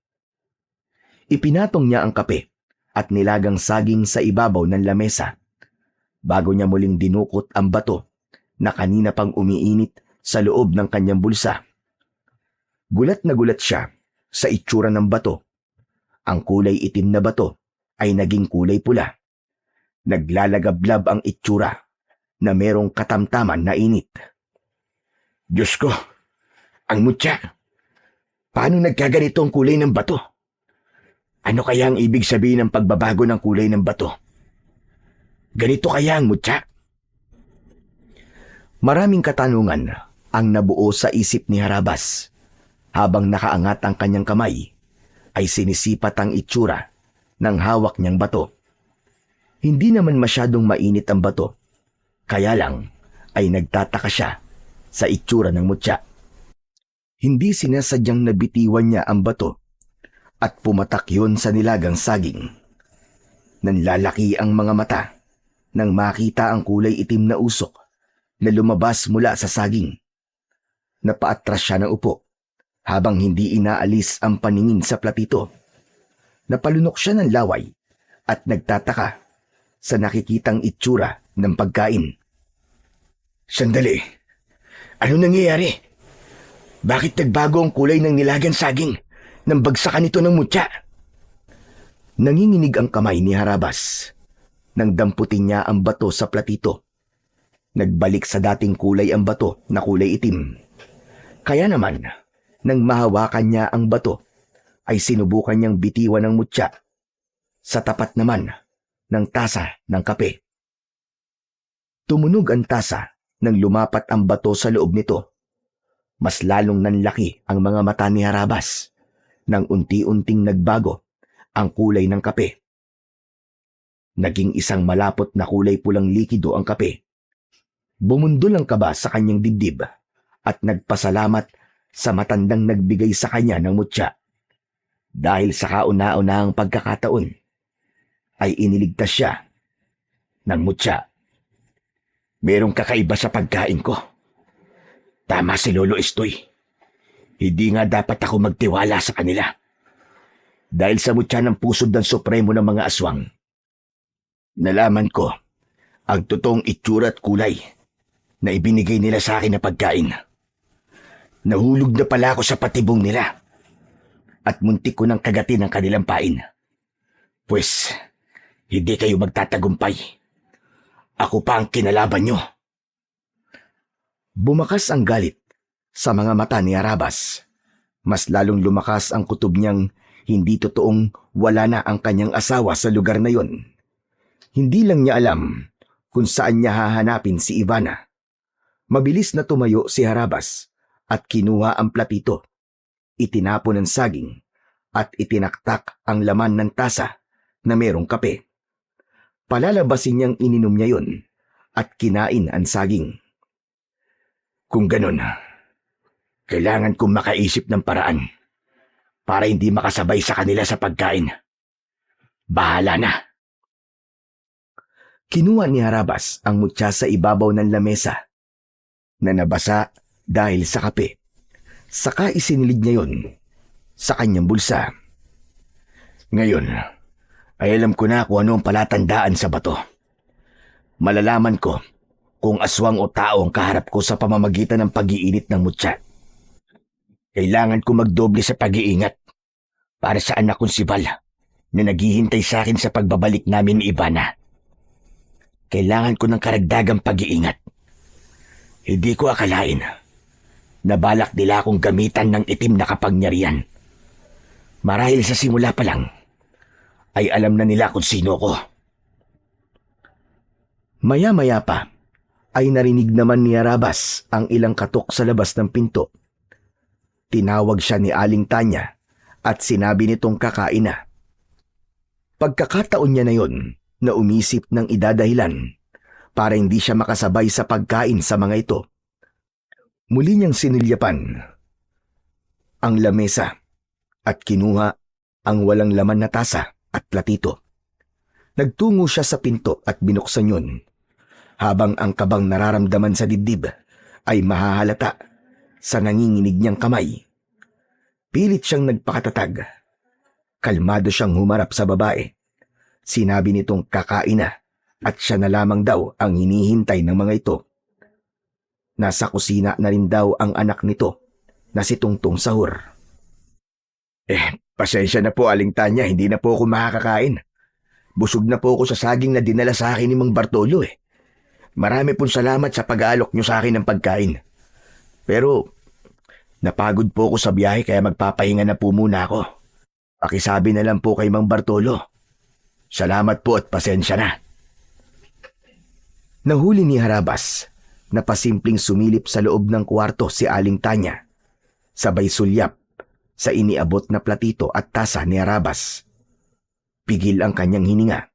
Ipinatong niya ang kape at nilagang saging sa ibabaw ng lamesa bago niya muling dinukot ang bato na kanina pang umiinit sa loob ng kanyang bulsa. Gulat na gulat siya sa itsura ng bato. Ang kulay itim na bato ay naging kulay pula. Naglalagablab ang itsura na merong katamtaman na init. Diyos ko, ang mutya. Paano nagkaganito ang kulay ng bato? Ano kaya ang ibig sabihin ng pagbabago ng kulay ng bato? Ganito kaya ang mutya? Maraming katanungan ang nabuo sa isip ni Harabas. Habang nakaangat ang kanyang kamay, ay sinisipat ang itsura ng hawak niyang bato. Hindi naman masyadong mainit ang bato, kaya lang ay nagtataka siya sa itsura ng mutya. Hindi sinasadyang nabitiwan niya ang bato at pumatak yun sa nilagang saging. Nanlalaki ang mga mata nang makita ang kulay itim na usok na lumabas mula sa saging. Napaatras siya ng upo habang hindi inaalis ang paningin sa platito. Napalunok siya ng laway at nagtataka sa nakikitang itsura ng pagkain. Sandali. Ano nangyayari? Bakit nagbago ang kulay ng nilagang saging nang bagsakan ito ng mutya? Nanginginig ang kamay ni Harabas nang damputin niya ang bato sa platito. Nagbalik sa dating kulay ang bato na kulay itim. Kaya naman, nang mahawakan niya ang bato, ay sinubukan niyang bitiwan ng mutya sa tapat naman ng tasa ng kape. Tumunog ang tasa nang lumapat ang bato sa loob nito. Mas lalong nanlaki ang mga mata ni Harabas nang unti-unting nagbago ang kulay ng kape. Naging isang malapot na kulay pulang likido ang kape. Bumundol ang kaba sa kanyang dibdib at nagpasalamat sa matandang nagbigay sa kanya ng mutya. Dahil sa kauna-unahang pagkakataon, ay iniligtas siya ng mutya. Merong kakaiba sa pagkain ko. Tama si Lolo Estoy. Hindi nga dapat ako magtiwala sa kanila. Dahil sa mutya ng pusod ng Supremo ng mga aswang, nalaman ko ang totoong itsura at kulay na ibinigay nila sa akin na pagkain. Nahulog na pala ako sa patibong nila at muntik ko nang kagatin ang kanilang pain. Pues, hindi kayo magtatagumpay. Ako pa ang kinalaban nyo. Bumakas ang galit sa mga mata ni Harabas. Mas lalong lumakas ang kutob niyang hindi totoong wala na ang kanyang asawa sa lugar na yon. Hindi lang niya alam kung saan niya hahanapin si Ivana. Mabilis na tumayo si Harabas at kinuha ang platito. Itinapon ang saging at itinaktak ang laman ng tasa na merong kape. Palalabasin niyang ininom niya yon at kinain ang saging. Kung ganun, kailangan kong makaisip ng paraan para hindi makasabay sa kanila sa pagkain. Bahala na. Kinuha ni Harabas ang mutya sa ibabaw ng lamesa na nabasa dahil sa kape. Saka isinilid niya yon sa kanyang bulsa. Ngayon, ay alam ko na kung ano ang palatandaan sa bato. Malalaman ko kung aswang o tao ang kaharap ko sa pamamagitan ng pag-iinit ng mutya. Kailangan ko magdoble sa pag-iingat para sa anak kong si Val na naghihintay sa akin sa pagbabalik namin ni Ivana. Kailangan ko ng karagdagang pag-iingat. Hindi ko akalain na balak nila akong gamitan ng itim na kapangyarihan. Marahil sa simula pa lang, ay alam na nila kung sino ko. Maya-maya pa ay narinig naman ni Harabas ang ilang katok sa labas ng pinto. Tinawag siya ni Aling Tanya at sinabi nitong kakain na. Pagkakataon niya na yon na umisip ng idadahilan para hindi siya makasabay sa pagkain sa mga ito. Muli niyang sinilyapan ang lamesa at kinuha ang walang laman na tasa at platito. Nagtungo siya sa pinto at binuksan yun, habang ang kabang nararamdaman sa dibdib ay mahahalata sa nanginginig niyang kamay. Pilit siyang nagpakatatag. Kalmado siyang humarap sa babae. Sinabi nitong kakain na at siya na lamang daw ang hinihintay ng mga ito. Nasa kusina na rin daw ang anak nito na si Tungtong Sahur. Pasensya na po, Aling Tanya, hindi na po ako makakakain. Busog na po ako sa saging na dinala sa akin ni Mang Bartolo Marami pong salamat sa pag-aalok niyo sa akin ng pagkain. Pero napagod po ako sa biyahe kaya magpapahinga na po muna ako. Pakisabi na lang po kay Mang Bartolo. Salamat po at pasensya na. Nahuli ni Harabas na pasimpleng sumilip sa loob ng kwarto si Aling Tanya. Sabay sulyap sa iniabot na platito at tasa ni Harabas. Pigil ang kanyang hininga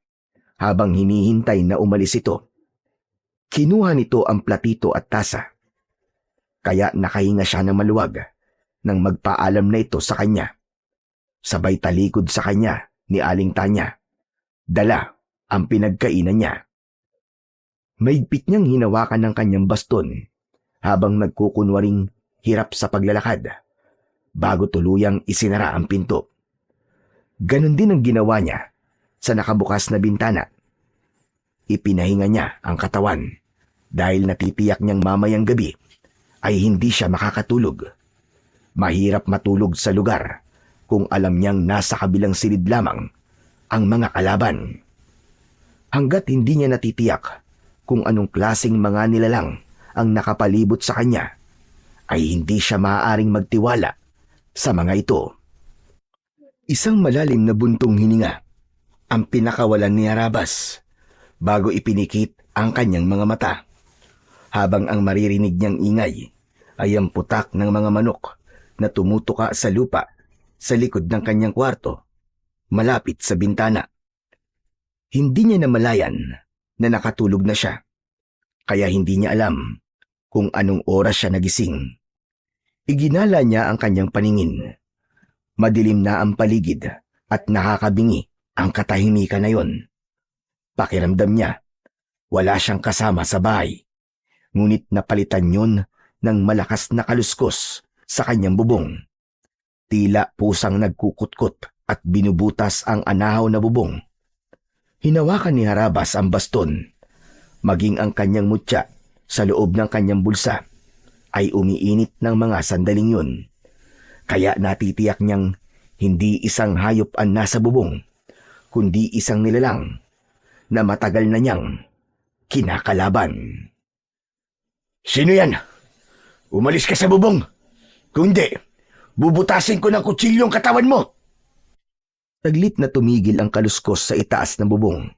habang hinihintay na umalis ito. Kinuha nito ang platito at tasa. Kaya nakahinga siya ng maluwag nang magpaalam na ito sa kanya. Sabay talikod sa kanya ni Aling Tanya. Dala ang pinagkainan niya. Maigpit niyang hinawakan ng kanyang baston habang nagkukunwaring hirap sa paglalakad bago tuluyang isinara ang pinto. Ganon din ang ginawa niya sa nakabukas na bintana. Ipinahinga niya ang katawan dahil natitiyak niyang mamayang gabi ay hindi siya makakatulog. Mahirap matulog sa lugar kung alam niyang nasa kabilang silid lamang ang mga kalaban. Hanggat hindi niya natitiyak kung anong klaseng mga nilalang ang nakapalibot sa kanya, ay hindi siya maaaring magtiwala sa mga ito. Isang malalim na buntong hininga ang pinakawalan ni Harabas bago ipinikit ang kanyang mga mata, habang ang maririnig niyang ingay ay ang putak ng mga manok na tumutuka sa lupa sa likod ng kanyang kwarto, malapit sa bintana. Hindi niya namalayan na nakatulog na siya, kaya hindi niya alam kung anong oras siya nagising. Iginala niya ang kanyang paningin. Madilim na ang paligid at nakakabingi ang katahimikan na yon. Pakiramdam niya, wala siyang kasama sa bahay, ngunit napalitan yun ng malakas na kaluskos sa kanyang bubong. Tila pusang nagkukutkot at binubutas ang anahaw na bubong. Hinawakan ni Harabas ang baston, maging ang kanyang mutya sa loob ng kanyang bulsa ay umiinit ng mga sandaling yun. Kaya natitiyak niyang hindi isang hayop ang nasa bubong, kundi isang nilalang na matagal na niyang kinakalaban. Sino yan? Umalis ka sa bubong. Kung hindi, bubutasin ko ng kutsilyo ang katawan mo. Taglit na tumigil ang kaluskos sa itaas ng bubong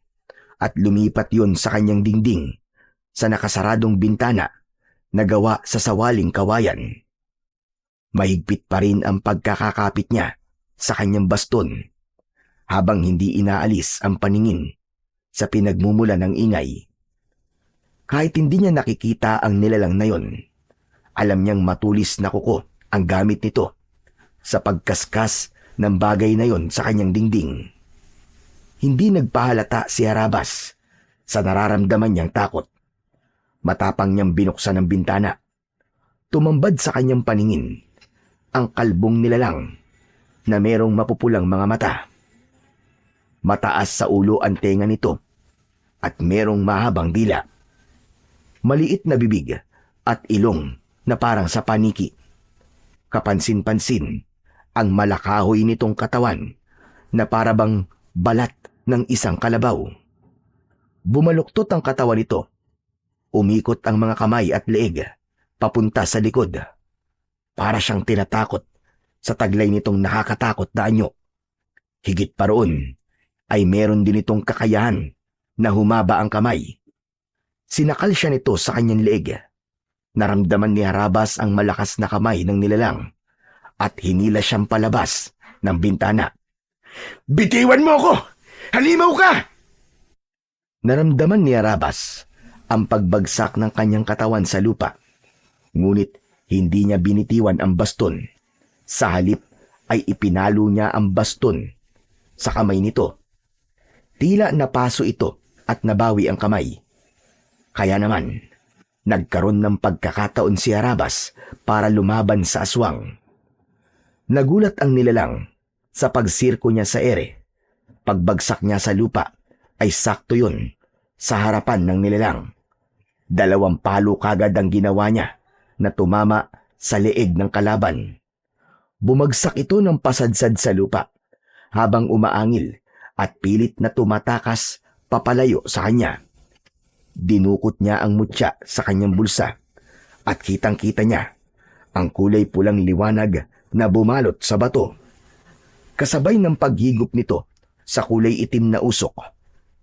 at lumipat yon sa kanyang dingding sa nakasaradong bintana na gawa sa sawaling kawayan. Mahigpit pa rin ang pagkakakapit niya sa kanyang baston habang hindi inaalis ang paningin sa pinagmumula ng ingay. Kahit hindi niya nakikita ang nilalang na yon, alam niyang matulis na kuko ang gamit nito sa pagkaskas ng bagay na yon sa kanyang dingding. Hindi nagpahalata si Harabas sa nararamdaman niyang takot. Matapang niyang binuksan ang bintana. Tumambad sa kanyang paningin ang kalbong nilalang na merong mapupulang mga mata. Mataas sa ulo ang tenga nito at merong mahabang dila. Maliit na bibig at ilong na parang sa paniki. Kapansin-pansin ang malakahoy nitong katawan na parabang balat ng isang kalabaw. Bumaluktot ang katawan nito. Umikot ang mga kamay at leeg papunta sa likod. Para siyang tinatakot sa taglay nitong nakakatakot na anyo. Higit pa roon ay meron din itong kakayahan na humaba ang kamay. Sinakal siya nito sa kanyang leeg. Naramdaman ni Harabas ang malakas na kamay ng nilalang at hinila siyang palabas ng bintana. Bitiwan mo ako! Halimaw ka! Naramdaman ni Harabas ang pagbagsak ng kanyang katawan sa lupa. Ngunit hindi niya binitiwan ang baston. Sa halip ay ipinalo niya ang baston sa kamay nito. Tila napaso ito at nabawi ang kamay. Kaya naman, nagkaroon ng pagkakataon si Harabas para lumaban sa aswang. Nagulat ang nilalang sa pagsirko niya sa ere. Pagbagsak niya sa lupa ay sakto yun sa harapan ng nilalang. 2 palo kagad ang ginawa niya na tumama sa leeg ng kalaban. Bumagsak ito ng pasadsad sa lupa habang umaangil at pilit na tumatakas papalayo sa kanya. Dinukot niya ang mutya sa kanyang bulsa at kitang-kita niya ang kulay pulang liwanag na bumalot sa bato. Kasabay ng paghigop nito sa kulay itim na usok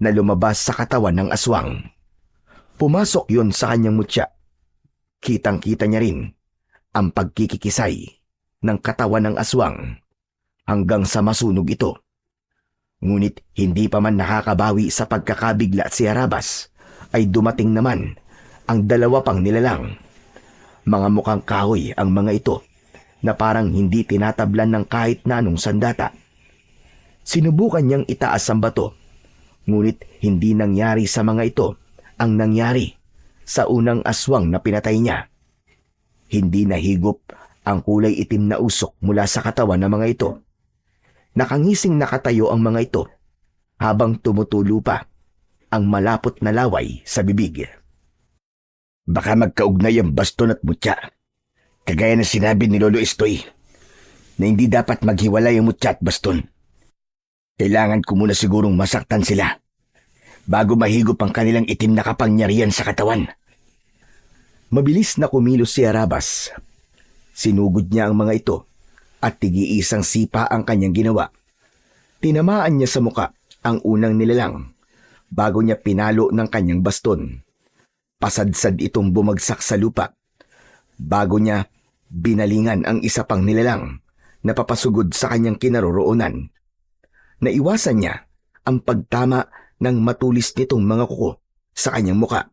na lumabas sa katawan ng aswang. Pumasok yon sa kanyang mutya. Kitang-kita niya rin ang pagkikikisay ng katawan ng aswang hanggang sa masunog ito. Ngunit hindi pa man nakakabawi sa pagkakabigla si Harabas ay dumating naman ang 2 pang nilalang. Mga mukhang kahoy ang mga ito na parang hindi tinatablan ng kahit na anong sandata. Sinubukan niyang itaas ang bato, ngunit hindi nangyari sa mga ito ang nangyari sa unang aswang na pinatay niya. Hindi nahigop ang kulay itim na usok mula sa katawan ng mga ito. Nakangising nakatayo ang mga ito habang tumutulo pa ang malapot na laway sa bibig. Baka magkaugnay ang baston at mutya. Kagaya na sinabi ni Lolo Estoy na hindi dapat maghiwalay ang mutya at baston. Kailangan ko muna sigurong masaktan sila bago mahigop ang kanilang itim na kapangyarihan sa katawan. Mabilis na kumilos si Harabas. Sinugod niya ang mga ito at tigi-isang sipa ang kanyang ginawa. Tinamaan niya sa muka ang unang nilalang bago niya pinalo ng kanyang baston. Pasadsad itong bumagsak sa lupa bago niya binalingan ang isa pang nilalang na papasugod sa kanyang kinaroroonan. Naiwasan niya ang pagtama ng matulis nitong mga kuko sa kanyang muka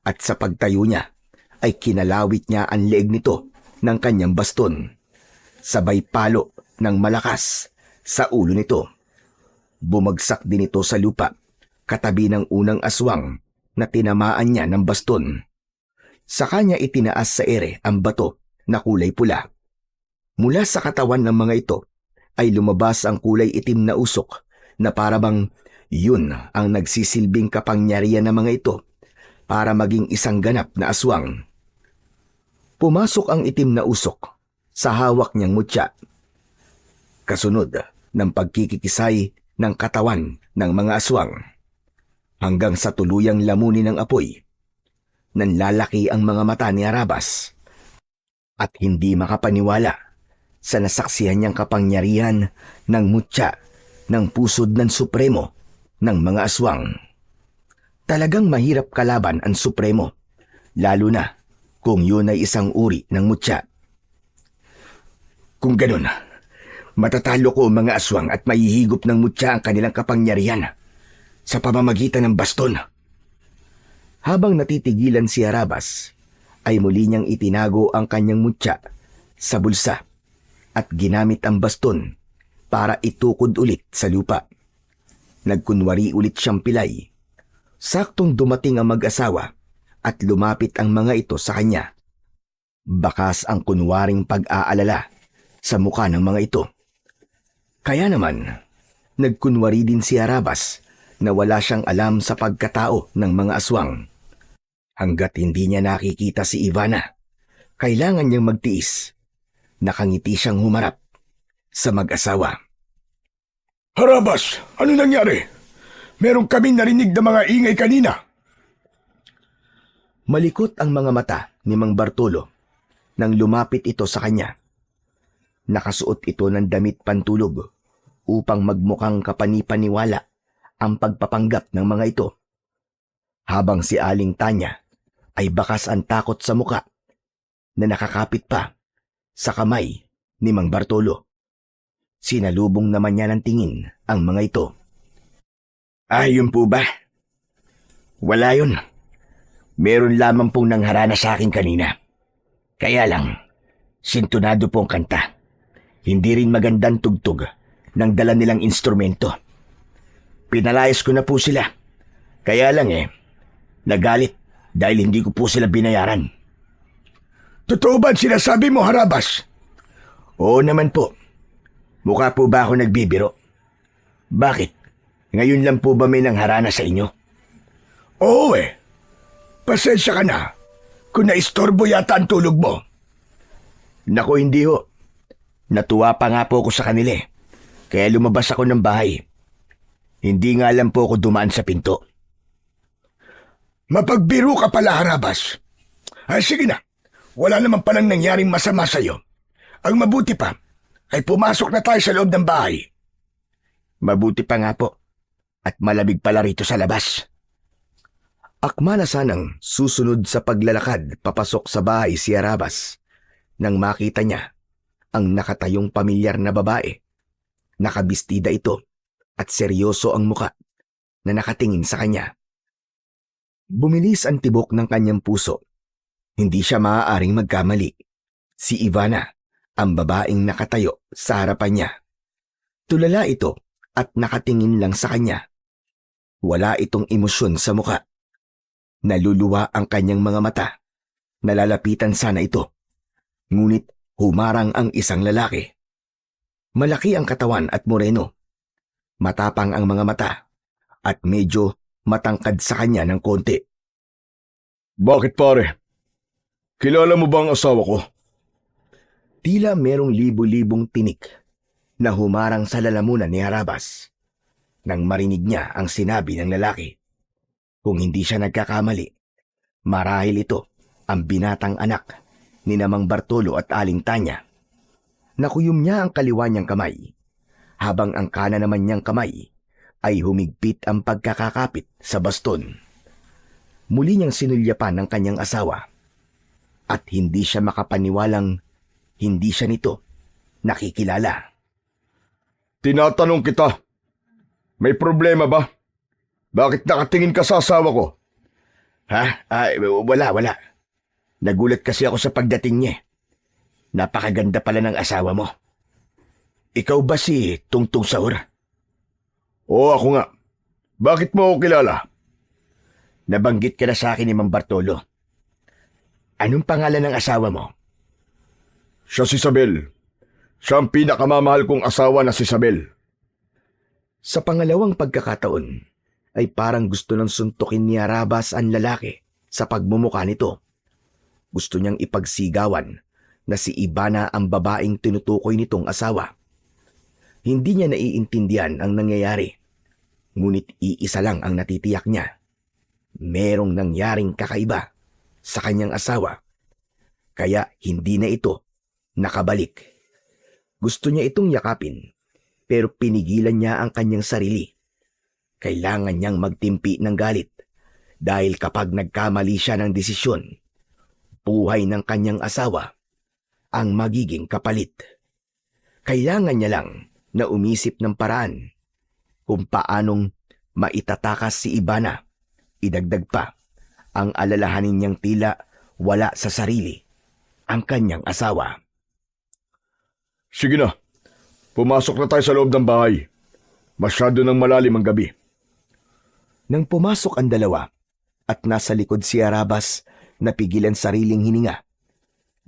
at sa pagtayo niya ay kinalawit niya ang leeg nito ng kanyang baston. Sabay palo ng malakas sa ulo nito. Bumagsak din ito sa lupa katabi ng unang aswang na tinamaan niya ng baston. Sa kanya itinaas sa ere ang bato na kulay pula. Mula sa katawan ng mga ito ay lumabas ang kulay itim na usok na parabang yun ang nagsisilbing kapangyarihan ng mga ito para maging isang ganap na aswang. Pumasok ang itim na usok sa hawak niyang mutya. Kasunod ng pagkikikisay ng katawan ng mga aswang hanggang sa tuluyang lamunin ng apoy. Nanlalaki ang mga mata ni Harabas at hindi makapaniwala sa nasaksihan niyang kapangyarihan ng mutya ng pusod ng supremo ng mga aswang. Talagang mahirap kalaban ang supremo, lalo na kung yun ay isang uri ng mutya. Kung ganun, matatalo ko ang mga aswang at mahihigop ng mutya ang kanilang kapangyarihan sa pamamagitan ng baston. Habang natitigilan si Harabas, ay muli niyang itinago ang kanyang mutya sa bulsa at ginamit ang baston para itukod ulit sa lupa. Nagkunwari ulit siyang pilay. Saktong dumating ang mag-asawa at lumapit ang mga ito sa kanya. Bakas ang kunwaring pag-aalala sa mukha ng mga ito. Kaya naman, nagkunwari din si Harabas na wala siyang alam sa pagkatao ng mga aswang. Hanggat hindi niya nakikita si Ivana, kailangan niyang magtiis. Nakangiti siyang humarap sa mag-asawa. Harabas, ano nangyari? Meron kaming narinig na mga ingay kanina. Malikot ang mga mata ni Mang Bartolo nang lumapit ito sa kanya. Nakasuot ito ng damit pantulog upang magmukhang kapanipaniwala ang pagpapanggap ng mga ito. Habang si Aling Tanya ay bakas ang takot sa muka na nakakapit pa sa kamay ni Mang Bartolo. Sinalubong naman niya ng tingin ang mga ito. Yun po ba? Wala yun. Meron lamang pong nangharana sa akin kanina. Kaya lang, sintonado po ang kanta. Hindi rin magandang tugtog ng dala nilang instrumento. Pinalayas ko na po sila. Kaya lang nagalit dahil hindi ko po sila binayaran. Totoo ba ang sinasabi mo, Harabas? Oo naman po. Mukha po ba ako nagbibiro? Bakit? Ngayon lang po ba may nangharana sa inyo? Oo Pasensya ka na kung naistorbo yata ang tulog mo. Naku, hindi ho. Natuwa pa nga po ako sa kanila kaya lumabas ako ng bahay. Hindi nga lang po ako dumaan sa pinto. Mapagbiro ka pala, Harabas. Sige na, wala naman palang nangyaring masama sa'yo. Ang mabuti pa ay pumasok na tayo sa loob ng bahay. Mabuti pa nga po. At malamig pala rito sa labas. Akma na sanang susunod sa paglalakad papasok sa bahay si Harabas nang makita niya ang nakatayong pamilyar na babae. Nakabistida ito at seryoso ang muka na nakatingin sa kanya. Bumilis ang tibok ng kanyang puso. Hindi siya maaaring magkamali. Si Ivana, ang babaeng nakatayo sa harapan niya. Tulala ito at nakatingin lang sa kanya. Wala itong emosyon sa muka. Naluluwa ang kanyang mga mata. Nalalapitan sana ito. Ngunit humarang ang isang lalaki. Malaki ang katawan at moreno. Matapang ang mga mata at medyo matangkad sa kanya ng konti. Bakit pare? Kilala mo ba ang asawa ko? Tila merong libo-libong tinik na humarang sa lalamunan ni Harabas nang marinig niya ang sinabi ng lalaki. Kung hindi siya nagkakamali, marahil ito ang binatang anak ni Mang Bartolo at Aling Tanya. Nakuyom niya ang kaliwa niyang kamay, habang ang kanan naman niyang kamay ay humigpit ang pagkakakapit sa baston. Muli niyang sinulyapan ng kanyang asawa at hindi siya makapaniwalang hindi siya nito nakikilala. Tinatanong kita, may problema ba? Bakit nakatingin ka sa asawa ko? Wala. Nagulat kasi ako sa pagdating niya. Napakaganda pala ng asawa mo. Ikaw ba si Tungtung Sahur? Oo, ako nga. Bakit mo ako kilala? Nabanggit ka na sa akin ni Mang Bartolo. Anong pangalan ng asawa mo? Siya si Isabel. Siya ang pinakamamahal kong asawa na si Isabel. Sa pangalawang pagkakataon, ay parang gusto nang suntukin ni Harabas ang lalaki sa pagmumukha nito. Gusto niyang ipagsigawan na si Ivana ang babaeng tinutukoy nitong asawa. Hindi niya naiintindihan ang nangyayari, ngunit iisa lang ang natitiyak niya. Merong nangyaring kakaiba sa kanyang asawa, kaya hindi na ito nakabalik. Gusto niya itong yakapin, Pero pinigilan niya ang kanyang sarili. Kailangan niyang magtimpi ng galit dahil kapag nagkamali siya ng desisyon, buhay ng kanyang asawa ang magiging kapalit. Kailangan niya lang na umisip ng paraan kung paanong maitatakas si Ivana. Idagdag pa ang alalahanin niyang tila wala sa sarili ang kanyang asawa. Sige na, pumasok na tayo sa loob ng bahay. Masyado nang malalim ang gabi. Nang pumasok ang dalawa at nasa likod si Arabas, napigilan sariling hininga.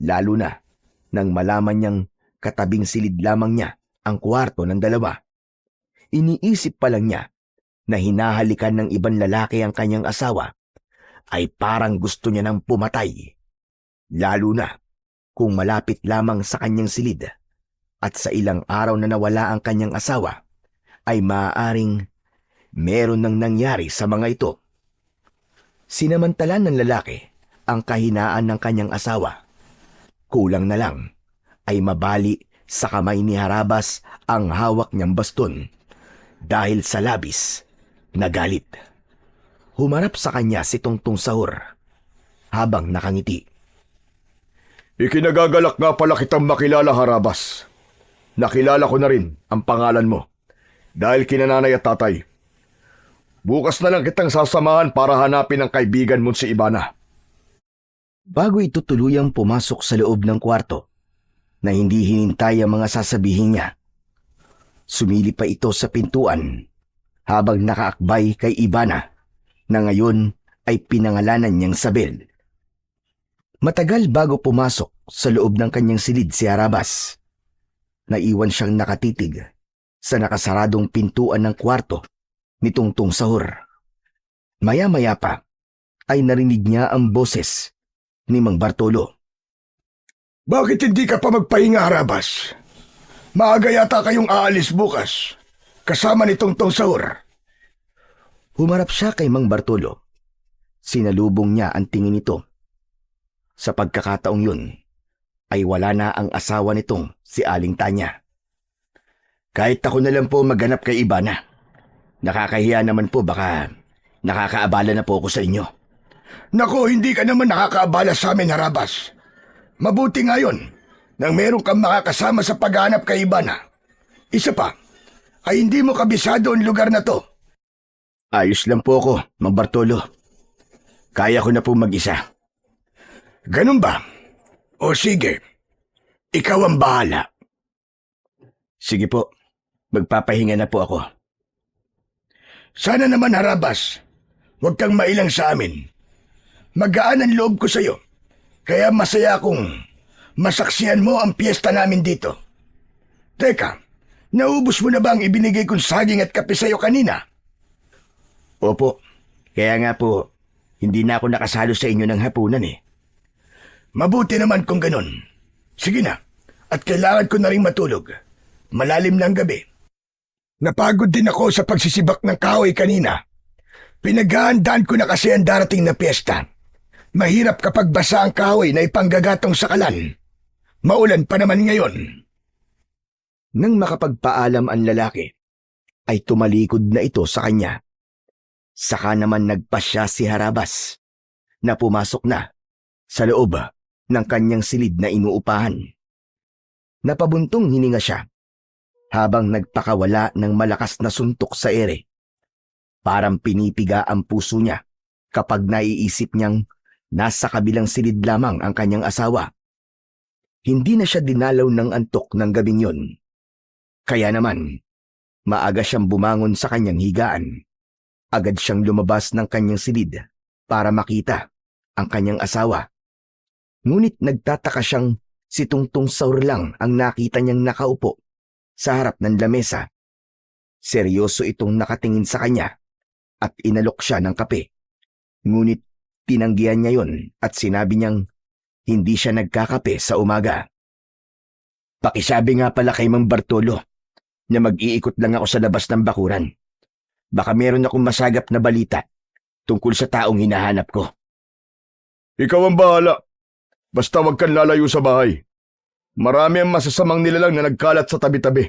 Lalo na nang malaman niyang katabing silid lamang niya ang kwarto ng dalawa. Iniisip pa lang niya na hinahalikan ng ibang lalaki ang kanyang asawa ay parang gusto niya nang pumatay. Lalo na kung malapit lamang sa kanyang silid at sa ilang araw na nawala ang kanyang asawa ay maaaring meron nang nangyari sa mga ito. Sinamantala ng lalaki ang kahinaan ng kanyang asawa. Kulang na lang ay mabali sa kamay ni Harabas ang hawak niyang baston dahil sa labis na galit. Humarap sa kanya si Tungtong Sahur habang nakangiti. Ikinagagalak nga pala kitang makilala, Harabas. Nakilala ko na rin ang pangalan mo dahil kinananay at tatay. Bukas na lang kitang sasamahan para hanapin ang kaibigan mo si Ivana. Bago ito tuluyang pumasok sa loob ng kwarto na hindi hinintay ang mga sasabihin niya, sumili pa ito sa pintuan habang nakaakbay kay Ivana na ngayon ay pinangalanan niyang Sabel. Matagal bago pumasok sa loob ng kanyang silid si Harabas, naiwan siyang nakatitig sa nakasaradong pintuan ng kwarto ni Tungtong Sahur. Maya-maya pa ay narinig niya ang boses ni Mang Bartolo. Bakit hindi ka pa magpahinga, Harabas? Maaga yata kayong aalis bukas, kasama ni Tungtong Sahur. Humarap siya kay Mang Bartolo. Sinalubong niya ang tingin nito. Sa pagkakataong yun, ay wala na ang asawa nitong si Aling Tanya. Kahit ako na lang po maghanap kay Ivana. Nakakahiya naman po, baka nakakaabala na po ako sa inyo. Naku, hindi ka naman nakakaabala sa amin, Harabas. Mabuti nga yun nang meron kang makakasama sa paghanap kay Ivana. Isa pa, ay hindi mo kabisado ang lugar na to. Ayos lang po ako, Mang Bartolo. Kaya ko na po mag-isa. Ganun ba? O sige, ikaw ang bahala. Sige po, magpapahinga na po ako. Sana naman, Harabas, huwag kang mailang sa amin. Magaan ang loob ko sa'yo, kaya masaya akong masaksihan mo ang piyesta namin dito. Teka, naubos mo na ba ang ibinigay kong saging at kape sa'yo kanina? Opo, kaya nga po, hindi na ako nakasalo sa inyo ng hapunan eh. Mabuti naman kung ganun. Sige na, at kailangan ko na rin matulog. Malalim na ang gabi. Napagod din ako sa pagsisibak ng kahoy kanina. Pinaghahandaan ko na kasi ang darating na piyesta. Mahirap kapag basa ang kahoy na ipanggagatong sa kalan. Maulan pa naman ngayon. Nang makapagpaalam ang lalaki, ay tumalikod na ito sa kanya. Saka naman nagpasya si Harabas na pumasok na sa loob ng kanyang silid na inuupahan. Napabuntong hininga siya habang nagpakawala ng malakas na suntok sa ere. Parang pinipiga ang puso niya kapag naiisip niyang nasa kabilang silid lamang ang kanyang asawa. Hindi na siya dinalaw ng antok ng gabing yun. Kaya naman, maaga siyang bumangon sa kanyang higaan. Agad siyang lumabas ng kanyang silid para makita ang kanyang asawa. Ngunit nagtataka siyang si Tungtong Sahur lang ang nakita niyang nakaupo sa harap ng lamesa. Seryoso itong nakatingin sa kanya at inalok siya ng kape. Ngunit tinanggihan niya yon at sinabi niyang hindi siya nagkakape sa umaga. Pakisabi nga pala kay Mang Bartolo na mag-iikot lang ako sa labas ng bakuran. Baka meron akong masagap na balita tungkol sa taong hinahanap ko. Ikaw ang bahala. Basta wag kang lalayo sa bahay. Marami ang masasamang nilalang na nagkalat sa tabi-tabi.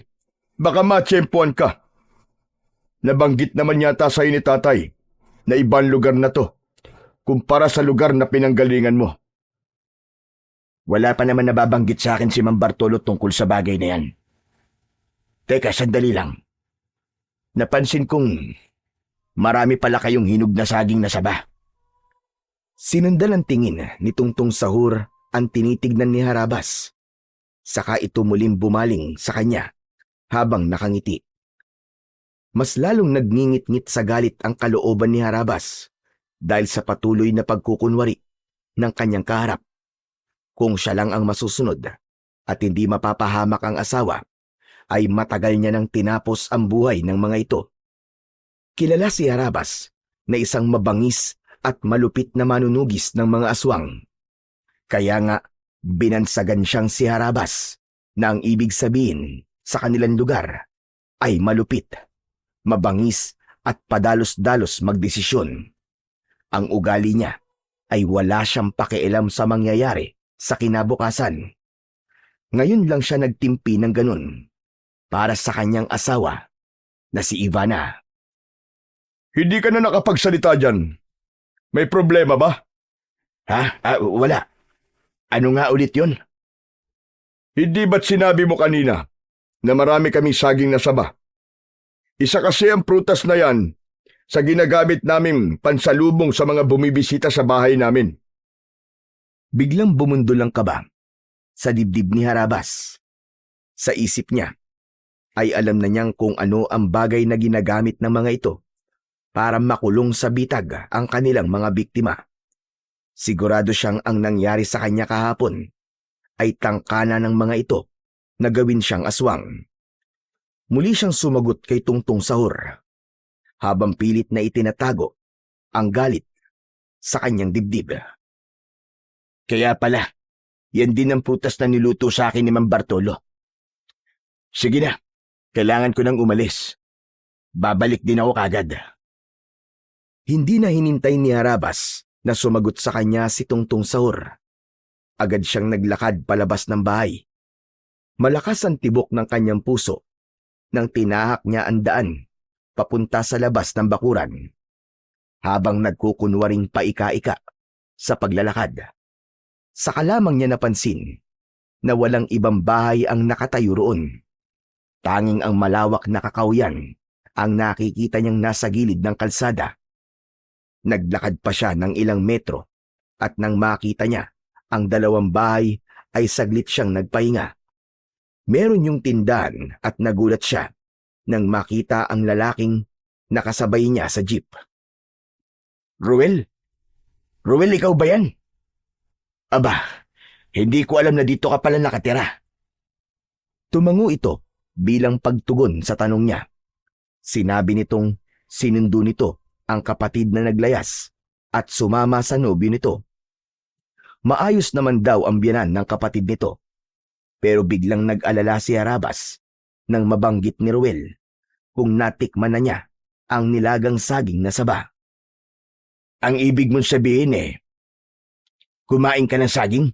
Baka matsyempuan ka. Nabanggit naman yata sa'yo ni tatay na ibang lugar na to kumpara sa lugar na pinanggalingan mo. Wala pa naman nababanggit sa akin si Mang Bartolo tungkol sa bagay na yan. Teka, sandali lang. Napansin kong marami pala kayong hinog na saging na saba. Sinundan ang tingin ni Tungtong Sahur ang tinitignan ni Harabas. Saka ito muling bumaling sa kanya habang nakangiti. Mas lalong nagngingit-ngit sa galit ang kalooban ni Harabas dahil sa patuloy na pagkukunwari ng kanyang kaharap. Kung siya lang ang masusunod at hindi mapapahamak ang asawa, ay matagal niya nang tinapos ang buhay ng mga ito. Kilala si Harabas na isang mabangis at malupit na manunugis ng mga aswang. Kaya nga, binansagan siyang si Harabas na ang ibig sabihin sa kanilang lugar ay malupit, mabangis at padalos-dalos magdesisyon. Ang ugali niya ay wala siyang pakialam sa mangyayari sa kinabukasan. Ngayon lang siya nagtimpi ng ganun para sa kanyang asawa na si Ivana. Hindi ka na nakapagsalita dyan. May problema ba? Ha? Wala. Ano nga ulit yun? Hindi ba't sinabi mo kanina na marami kaming saging na saba? Isa kasi ang prutas na yan sa ginagamit naming pansalubong sa mga bumibisita sa bahay namin. Biglang bumundol ang kaba sa dibdib ni Harabas. Sa isip niya ay alam na niyang kung ano ang bagay na ginagamit ng mga ito para makulong sa bitag ang kanilang mga biktima. Sigurado siyang ang nangyari sa kanya kahapon ay tangkana ng mga ito na gawin siyang aswang. Muli siyang sumagot kay Tungtong Sahur habang pilit na itinatago ang galit sa kanyang dibdib. Kaya pala, yan din ang prutas na niluto sa akin ni Mang Bartolo. Sige na, kailangan ko nang umalis. Babalik din ako kagad. Hindi na hinintay ni Harabas na sumagot sa kanya si Tungtong Sahur. Agad siyang naglakad palabas ng bahay. Malakas ang tibok ng kanyang puso nang tinahak niya ang daan papunta sa labas ng bakuran. Habang nagkukunwaring paika-ika sa paglalakad, saka lamang niya napansin na walang ibang bahay ang nakatayo roon. Tanging ang malawak na kakawyan ang nakikita niyang nasa gilid ng kalsada. Naglakad pa siya ng ilang metro at nang makita niya ang dalawang bahay ay saglit siyang nagpahinga. Meron yung tindahan at nagulat siya nang makita ang lalaking nakasabay niya sa jeep. Ruel? Ruel, ikaw ba yan? Aba, hindi ko alam na dito ka pala nakatira. Tumango ito bilang pagtugon sa tanong niya. Sinabi nitong sinundo nito ang kapatid na naglayas at sumama sa nobyo nito. Maayos naman daw ang biyanan ng kapatid nito, pero biglang nag-alala si Harabas nang mabanggit ni Ruel kung natikman na niya ang nilagang saging na saba. Ang ibig mong sabihin kumain ka ng saging?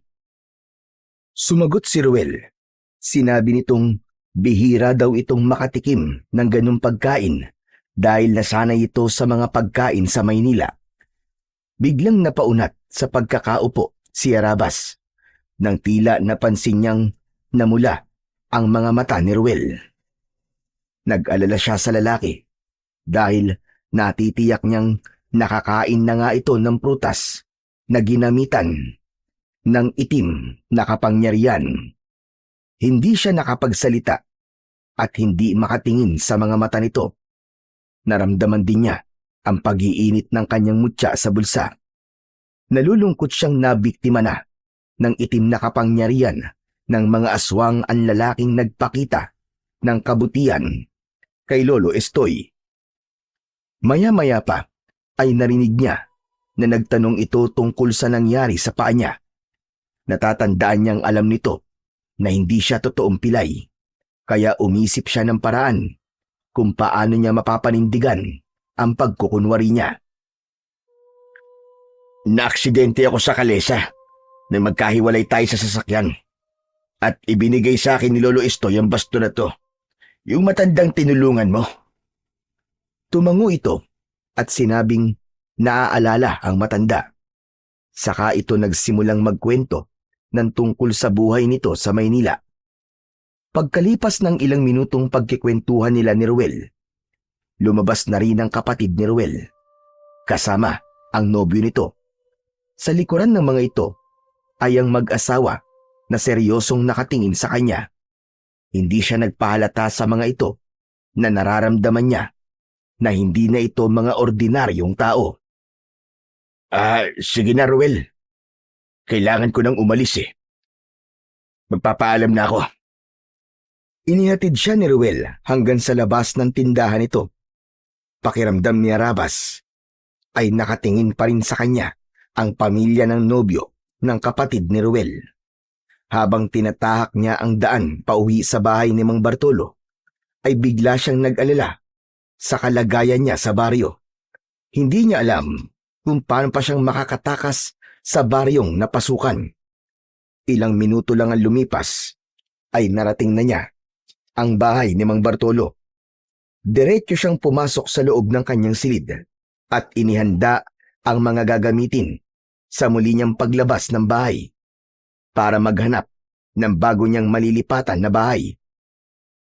Sumagot si Ruel. Sinabi nitong bihira daw itong makatikim ng ganung pagkain dahil nasanay ito sa mga pagkain sa Maynila. Biglang napaunat sa pagkakaupo si Harabas nang tila napansin niyang namula ang mga mata ni Ruel. Nag-alala siya sa lalaki dahil natitiyak niyang nakakain na nga ito ng prutas na ginamitan ng itim na kapangyarihan. Hindi siya nakapagsalita at hindi makatingin sa mga mata nito. Naramdaman din niya ang pag-iinit ng kanyang mutya sa bulsa. Nalulungkot siyang nabiktima na ng itim na kapangyarihan ng mga aswang ang lalaking nagpakita ng kabutihan kay Lolo Estoy. Maya-maya pa ay narinig niya na nagtanong ito tungkol sa nangyari sa paa niya. Natatandaan niyang alam nito na hindi siya totoong pilay, kaya umisip siya ng paraan kung paano niya mapapanindigan ang pagkukunwari niya. Naaksidente ako sa kalesa nang magkahiwalay tayo sa sasakyan at ibinigay sa akin ni Lolo Estoy ang basto na to. Yung matandang tinulungan mo. Tumango ito at sinabing naaalala ang matanda. Saka ito nagsimulang magkwento ng tungkol sa buhay nito sa Maynila. Pagkalipas ng ilang minutong pagkikwentuhan nila ni Ruel, lumabas na rin ang kapatid ni Ruel, kasama ang nobyo nito. Sa likuran ng mga ito ay ang mag-asawa na seryosong nakatingin sa kanya. Hindi siya nagpahalata sa mga ito na nararamdaman niya na hindi na ito mga ordinaryong tao. Sige na Ruel. Kailangan ko nang umalis eh. Magpapaalam na ako. Inihatid siya ni Ruel hanggang sa labas ng tindahan ito. Pakiramdam ni Arabas ay nakatingin pa rin sa kanya ang pamilya ng nobyo ng kapatid ni Ruel. Habang tinatahak niya ang daan pauwi sa bahay ni Mang Bartolo, ay bigla siyang nag-alala sa kalagayan niya sa baryo. Hindi niya alam kung paano pa siyang makakatakas sa baryong napasukan. Ilang minuto lang ang lumipas ay narating na niya ang bahay ni Mang Bartolo. Diretso siyang pumasok sa loob ng kanyang silid at inihanda ang mga gagamitin sa muli niyang paglabas ng bahay para maghanap ng bago niyang malilipatan na bahay.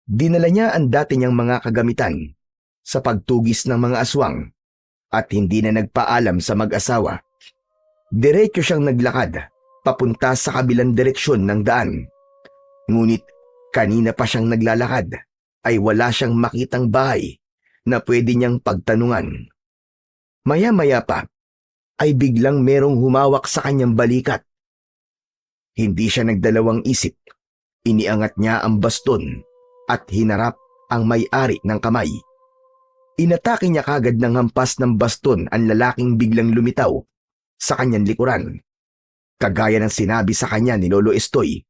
Dinala niya ang dati niyang mga kagamitan sa pagtugis ng mga aswang at hindi na nagpaalam sa mag-asawa. Diretso siyang naglakad papunta sa kabilang direksyon ng daan. Ngunit kanina pa siyang naglalakad ay wala siyang makitang bahay na pwede niyang pagtanungan. Maya-maya pa ay biglang merong humawak sa kanyang balikat. Hindi siya nagdalawang isip. Iniangat niya ang baston at hinarap ang may-ari ng kamay. Inatake niya kagad ng hampas ng baston ang lalaking biglang lumitaw sa kanyang likuran. Kagaya ng sinabi sa kanya ni Lolo Estoy,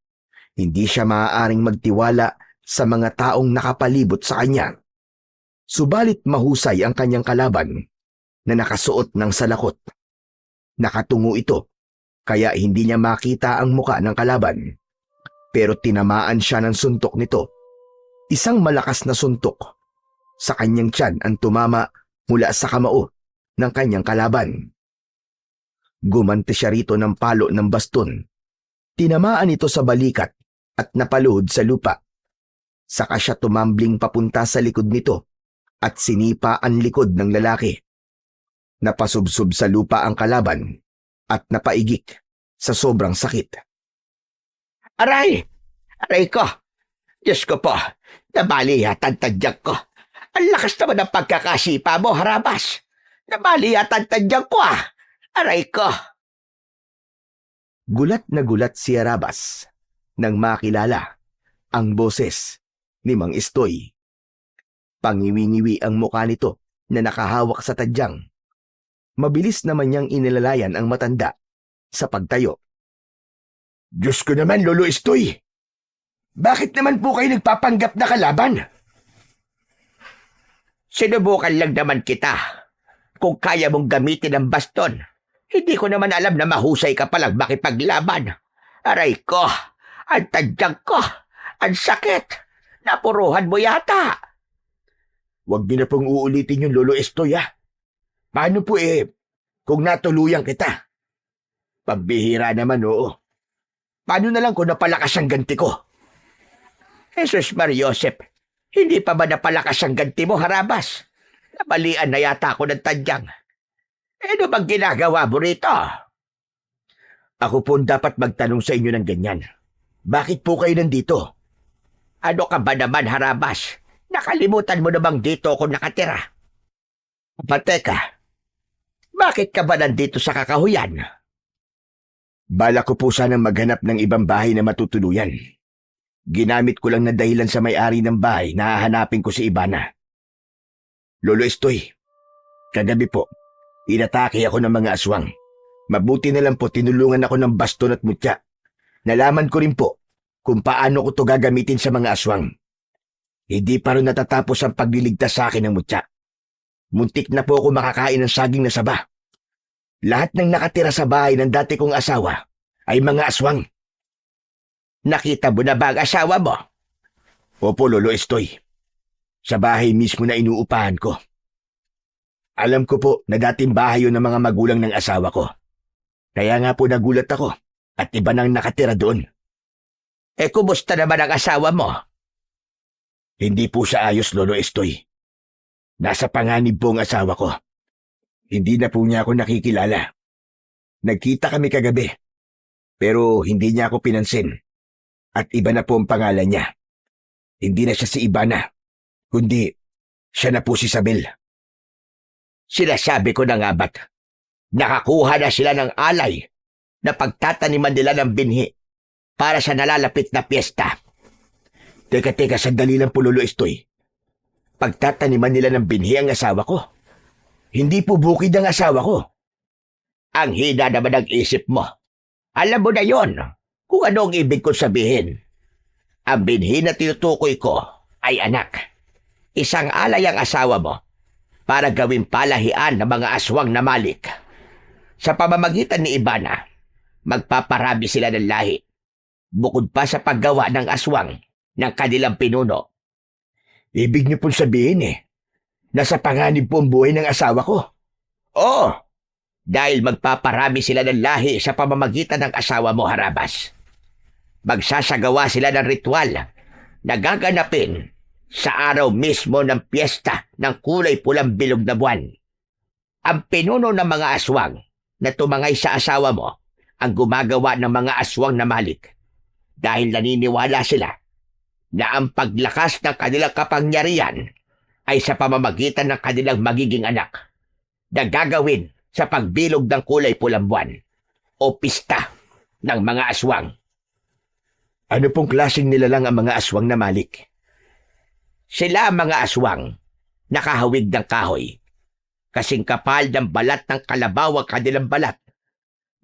hindi siya maaaring magtiwala sa mga taong nakapalibot sa kanya. Subalit mahusay ang kanyang kalaban na nakasuot ng salakot. Nakatungo ito, kaya hindi niya makita ang muka ng kalaban. Pero tinamaan siya ng suntok nito. Isang malakas na suntok sa kanyang tiyan ang tumama mula sa kamao ng kanyang kalaban. Gumanti siya rito ng palo ng baston. Tinamaan ito sa balikat at napaluhod sa lupa. Saka siya tumambling papunta sa likod nito at sinipa ang likod ng lalaki. Napasubsob sa lupa ang kalaban at napaigik sa sobrang sakit. Aray! Aray ko! Diyos ko po, nabali yata ang tadyak ko. Ang lakas naman ng pagkakasipa mo, Harabas. Nabali yata ang tadyak ko Aray ko! Gulat na gulat si Arabas nang makilala ang boses ni Mang Estoy. Pangiwi-ngiwi ang mukha nito na nakahawak sa tadyang. Mabilis naman niyang inilalayan ang matanda sa pagtayo. Diyos ko naman, Lolo Estoy. Bakit naman po kayo nagpapanggap na kalaban? Sinubukan lang naman kita. Kung kaya mong gamitin ang baston, hindi ko naman alam na mahusay ka palang makipaglaban. Aray ko! Ang tadyang ko! Ang sakit! Napuruhan mo yata! Huwag niyo na pong uulitin yung Lolo Estoy, Paano po kung natuluyan kita? Pambihira naman, oo. Paano na lang kung napalakas ang ganti ko? Jesus Mariosep, hindi pa ba napalakas ang ganti mo, Harabas? Nabalian na yata ako ng tadyang. Ano bang ginagawa mo rito? Ako po dapat magtanong sa inyo ng ganyan. Bakit po kayo nandito? Ano ka ba naman, Harabas? Nakalimutan mo na bang dito ako nakatira? Pateka, bakit ka ba nandito sa kakahuyan? Bala ko po sanang maghanap ng ibang bahay na matutuluyan. Ginamit ko lang na dahilan sa may-ari ng bahay na hahanapin ko si Ibana. Lolo Estoy, kagabi po, inatake ako ng mga aswang. Mabuti na lang po tinulungan ako ng baston at mutya. Nalaman ko rin po kung paano ko to gagamitin sa mga aswang. Hindi pa rin natatapos ang pagliligtas sa akin ng mutya. Muntik na po ako makakain ng saging na saba. Lahat ng nakatira sa bahay ng dati kong asawa ay mga aswang. Nakita mo na ba ang asawa mo? Opo, Lolo Estoy. Sa bahay mismo na inuupahan ko. Alam ko po na dating bahay yun ng mga magulang ng asawa ko. Kaya nga po nagulat ako at iba nang nakatira doon. Eh, kumusta naman ang asawa mo? Hindi po siya ayos, Lolo Estoy. Nasa panganib po ang asawa ko. Hindi na po niya ako nakikilala. Nagkita kami kagabi, pero hindi niya ako pinansin. At iba na po ang pangalan niya. Hindi na siya si Ivana, kundi siya na po si Sabel. Sinasabi ko na nga ba't nakakuha na sila ng alay na pagtataniman nila ng binhi para sa nalalapit na piyesta. Teka, sandali lang po, Lolo Estoy. Pagtataniman nila ng binhi ang asawa ko. Hindi po bukid ang asawa ko. Ang hina naman ng isip mo. Alam mo na yon kung ano ang ibig kong sabihin. Ang binhi na tinutukoy ko ay anak. Isang alay ang asawa mo para gawing palahian ng mga aswang na malik. Sa pamamagitan ni Ivana, magpaparami sila ng lahi. Bukod pa sa paggawa ng aswang ng kanilang pinuno. Ibig niyo pong sabihin nasa panganib po ang buhay ng asawa ko. Oo, dahil magpaparami sila ng lahi sa pamamagitan ng asawa mo, Harabas. Magsasagawa sila ng ritual na gaganapin sa araw mismo ng piyesta ng kulay pulang bilog na buwan. Ang pinuno ng mga aswang na tumangay sa asawa mo ang gumagawa ng mga aswang na malik dahil naniniwala sila na ang paglakas ng kanilang kapangyarihan ay sa pamamagitan ng kanilang magiging anak na gagawin sa pagbilog ng kulay pulang buwan o pista ng mga aswang. Ano pong klaseng nilalang ang mga aswang na malik? Sila ang mga aswang nakahawig ng kahoy. Kasing kapal ng balat ng kalabaw ang kanilang balat.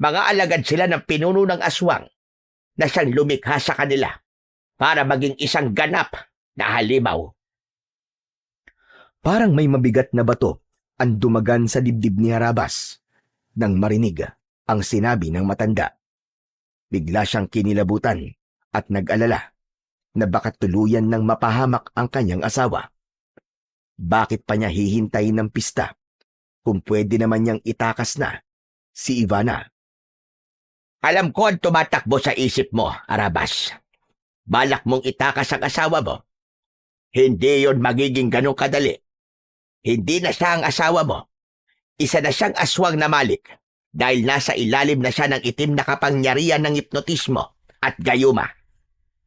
Mga alagad sila ng pinuno ng aswang na siyang lumikha sa kanila para maging isang ganap na halimaw. Parang may mabigat na bato ang dumagan sa dibdib ni Harabas nang marinig ang sinabi ng matanda. Bigla siyang kinilabutan at nag-alala na baka tuluyan ng mapahamak ang kanyang asawa. Bakit pa niya hihintayin ng pista kung pwede naman niyang itakas na si Ivana? Alam ko ang tumatakbo sa isip mo, Harabas. Balak mong itakas ang asawa mo. Hindi yon magiging ganong kadali. Hindi na siya ang asawa mo. Isa na siyang aswang na malik dahil nasa ilalim na siya ng itim na kapangyarihan ng hipnotismo at gayuma.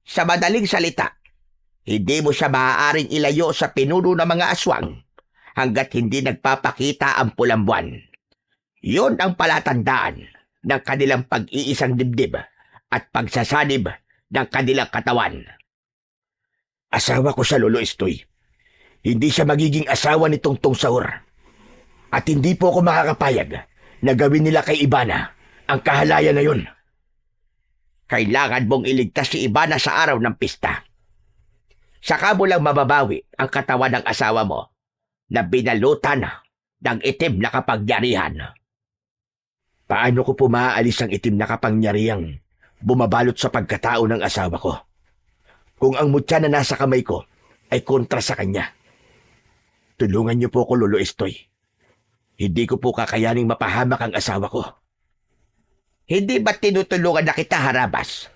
Sa madaling salita, hindi mo siya maaaring ilayo sa pinuno ng mga aswang hanggat hindi nagpapakita ang pulang buwan. Yun ang palatandaan ng kanilang pag-iisang dibdib at pagsasanib ng kanilang katawan. Asawa ko siya, Lolo Estoy. Hindi siya magiging asawa ni Tongtong Sahur. At hindi po ako makakapayag na gawin nila kay Ivana ang kahalayan na yun. Kailangan mong iligtas si Ivana sa araw ng pista. Saka mo lang mababawi ang katawan ng asawa mo na binalutan ng itim na kapangyarihan. Paano ko po maaalis ang itim na kapangyarihang bumabalot sa pagkatao ng asawa ko kung ang mutya na nasa kamay ko ay kontra sa kanya? Tulungan niyo po ako, Lolo Estoy. Hindi ko po kakayaning mapahamak ang asawa ko. Hindi ba tinutulungan na kita, Harabas?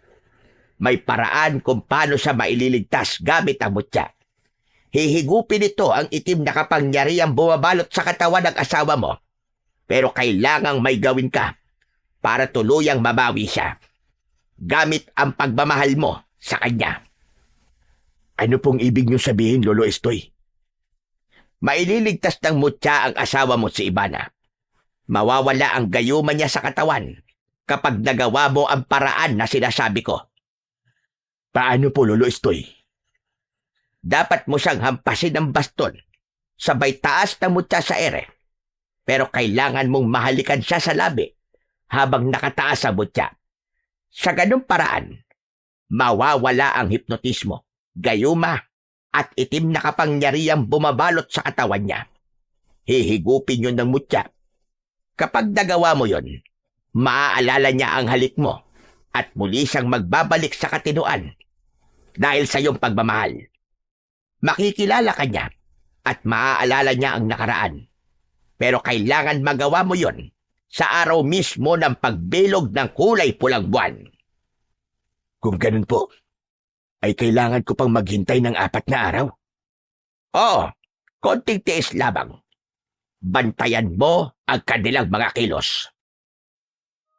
May paraan kung paano siya maililigtas gamit ang mutya. Hihigupin ito ang itim na kapangyarihang bumabalot sa katawan ng asawa mo. Pero kailangang may gawin ka para tuluyang mabawi siya. Gamit ang pagmamahal mo sa kanya. Ano pong ibig niyo sabihin, Lolo Estoy? Maililigtas ng mutya ang asawa mo si Ivana. Mawawala ang gayuma niya sa katawan kapag nagawa mo ang paraan na sinasabi ko. Paano po, Lolo Estoy? Dapat mo siyang hampasin ng baston, sabay taas na mutya sa ere. Pero kailangan mong mahalikan siya sa labi habang nakataas ang mutya. Sa ganung paraan, mawawala ang hipnotismo, gayuma, at itim na kapangyarihang bumabalot sa katawan niya. Hihigupin yun ng mutya. Kapag nagawa mo yun, maaalala niya ang halik mo at muli siyang magbabalik sa katinuan dahil sa iyong pagmamahal. Makikilala ka niya at maaalala niya ang nakaraan. Pero kailangan magawa mo yon sa araw mismo ng pagbilog ng kulay pulang buwan. Kung ganun po, ay kailangan ko pang maghintay ng 4 na araw. Oo, konting tiis labang. Bantayan mo ang kanilang mga kilos.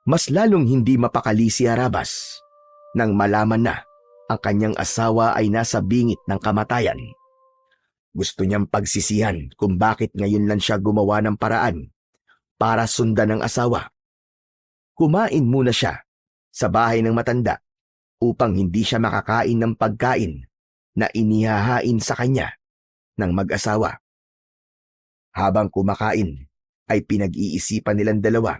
Mas lalong hindi mapakali si Arabas nang malaman na ang kanyang asawa ay nasa bingit ng kamatayan. Gusto niyang pagsisihan kung bakit ngayon lang siya gumawa ng paraan para sundan ng asawa. Kumain muna siya sa bahay ng matanda upang hindi siya makakain ng pagkain na inihahain sa kanya ng mag-asawa. Habang kumakain ay pinag-iisipan nilang dalawa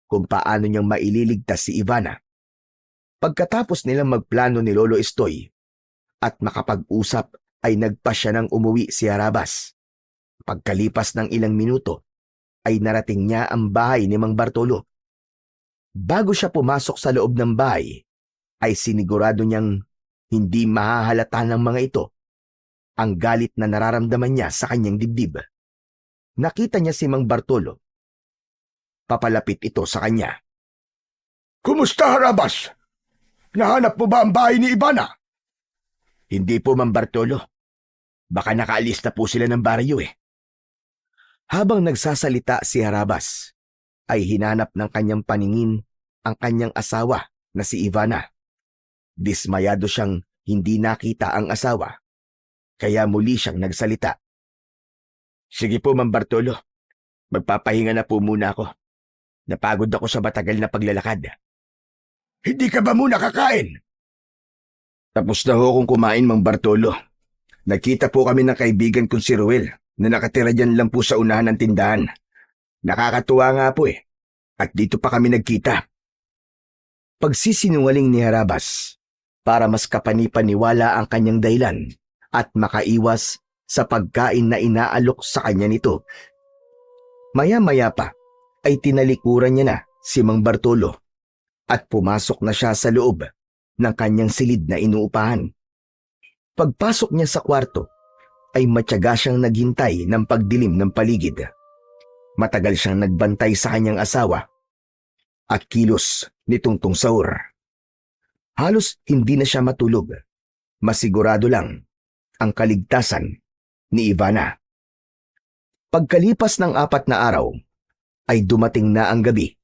kung paano niyang maililigtas si Ivana. Pagkatapos nilang magplano ni Lolo Estoy at makapag-usap ay nagpasya ng umuwi si Arabas. Pagkalipas ng ilang minuto ay narating niya ang bahay ni Mang Bartolo. Bago siya pumasok sa loob ng bahay ay sinigurado niyang hindi mahahalata ng mga ito ang galit na nararamdaman niya sa kanyang dibdib. Nakita niya si Mang Bartolo. Papalapit ito sa kanya. Kumusta, Harabas? Nahanap mo ba ang bahay ni Ivana? Hindi po, Mang Bartolo. Baka nakaalis na po sila ng baryo eh. Habang nagsasalita si Harabas, ay hinanap ng kanyang paningin ang kanyang asawa na si Ivana. Dismayado siyang hindi nakita ang asawa, kaya muli siyang nagsalita. Sige po, Mang Bartolo. Magpapahinga na po muna ako. Napagod ako sa matagal na paglalakad. Hindi ka ba muna kakain? Tapos na ho kong kumain, Mang Bartolo. Nakita po kami ng kaibigan kong si Ruel na nakatira dyan lang po sa unahan ng tindahan. Nakakatuwa nga po eh. At dito pa kami nagkita. Pagsisinungaling ni Harabas para mas kapanipaniwala ang kanyang dahilan at makaiwas sa pagkain na inaalok sa kanya nito. Maya-maya pa ay tinalikuran niya na si Mang Bartolo at pumasok na siya sa loob ng kanyang silid na inuupahan. Pagpasok niya sa kwarto ay matyaga siyang naghintay ng pagdilim ng paligid. Matagal siyang nagbantay sa kanyang asawa at kilos ni Tungtong Saur. Halos hindi na siya matulog. Masigurado lang ang kaligtasan ni Ivana. Pagkalipas ng 4 na araw, ay dumating na ang gabi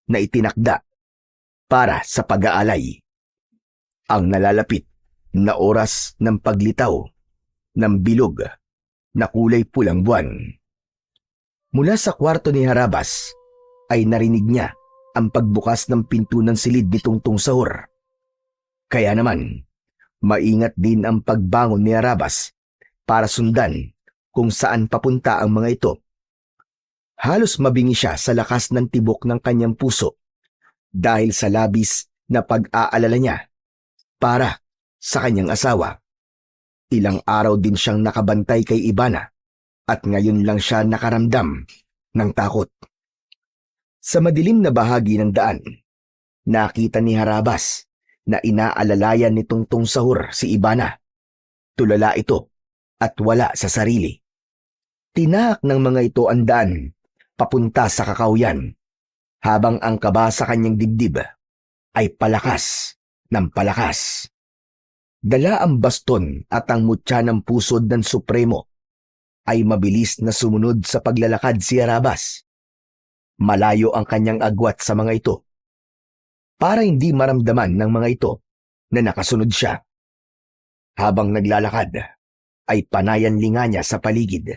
na itinakda para sa pag-aalay. Ang nalalapit na oras ng paglitaw ng bilog na kulay pulang buwan. Mula sa kwarto ni Harabas ay narinig niya ang pagbukas ng pinto ng silid ni Tungtong Saur. Kaya naman, maingat din ang pagbangon ni Harabas para sundan kung saan papunta ang mga ito. Halos mabingi siya sa lakas ng tibok ng kanyang puso dahil sa labis na pag-aalala niya para sa kanyang asawa. Ilang araw din siyang nakabantay kay Ivana at ngayon lang siya nakaramdam ng takot. Sa madilim na bahagi ng daan, nakita ni Harabas na inaalalayan ni Tungtong Saur si Ivana. Tulala ito at wala sa sarili. Tinahak ng mga ito ang daan papunta sa kakawyan, habang ang kaba sa kanyang dibdib ay palakas ng palakas. Dala ang baston at ang mutya ng pusod ng Supremo ay mabilis na sumunod sa paglalakad si Harabas. Malayo ang kanyang agwat sa mga ito para hindi maramdaman ng mga ito na nakasunod siya. Habang naglalakad ay panayanlinga niya sa paligid.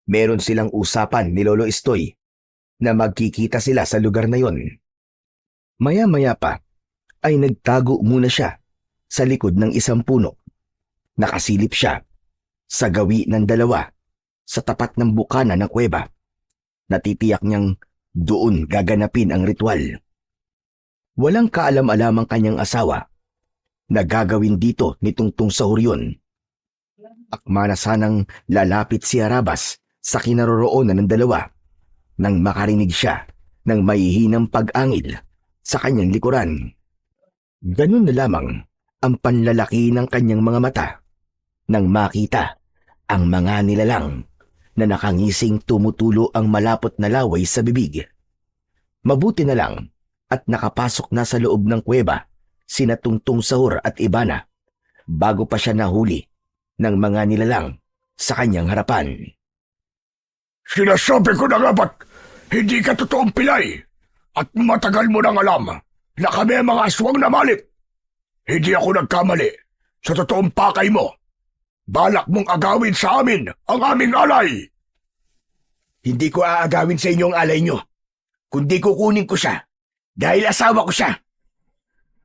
Meron silang usapan ni Lolo Estoy na magkikita sila sa lugar na yon. Maya-maya pa ay nagtago muna siya sa likod ng isang puno. Nakasilip siya sa gawi ng dalawa sa tapat ng bukana ng kuweba. Natitiyak niyang doon gaganapin ang ritual. Walang kaalam-alam ang kanyang asawa na gagawin dito ni Tungtong Saur yun. Akma na sanang lalapit si Harabas sa kinaroroonan ng dalawa nang makarinig siya ng mahihinang pag-angil sa kanyang likuran. Ganun na lamang ang panlalaki ng kanyang mga mata nang makita ang mga nilalang na nakangising tumutulo ang malapot na laway sa bibig. Mabuti na lang at nakapasok na sa loob ng kuweba sina Tungtong Sahur at Ibana bago pa siya nahuli ng mga nilalang sa kanyang harapan. Sinasabi ko na nga ba't hindi ka totoong pilay at matagal mo nang alam na kami ang mga aswang na malit. Hindi ako nagkamali sa totoong pakay mo. Balak mong agawin sa amin ang aming alay. Hindi ko aagawin sa inyo ang alay nyo, kundi kukunin ko siya dahil asawa ko siya.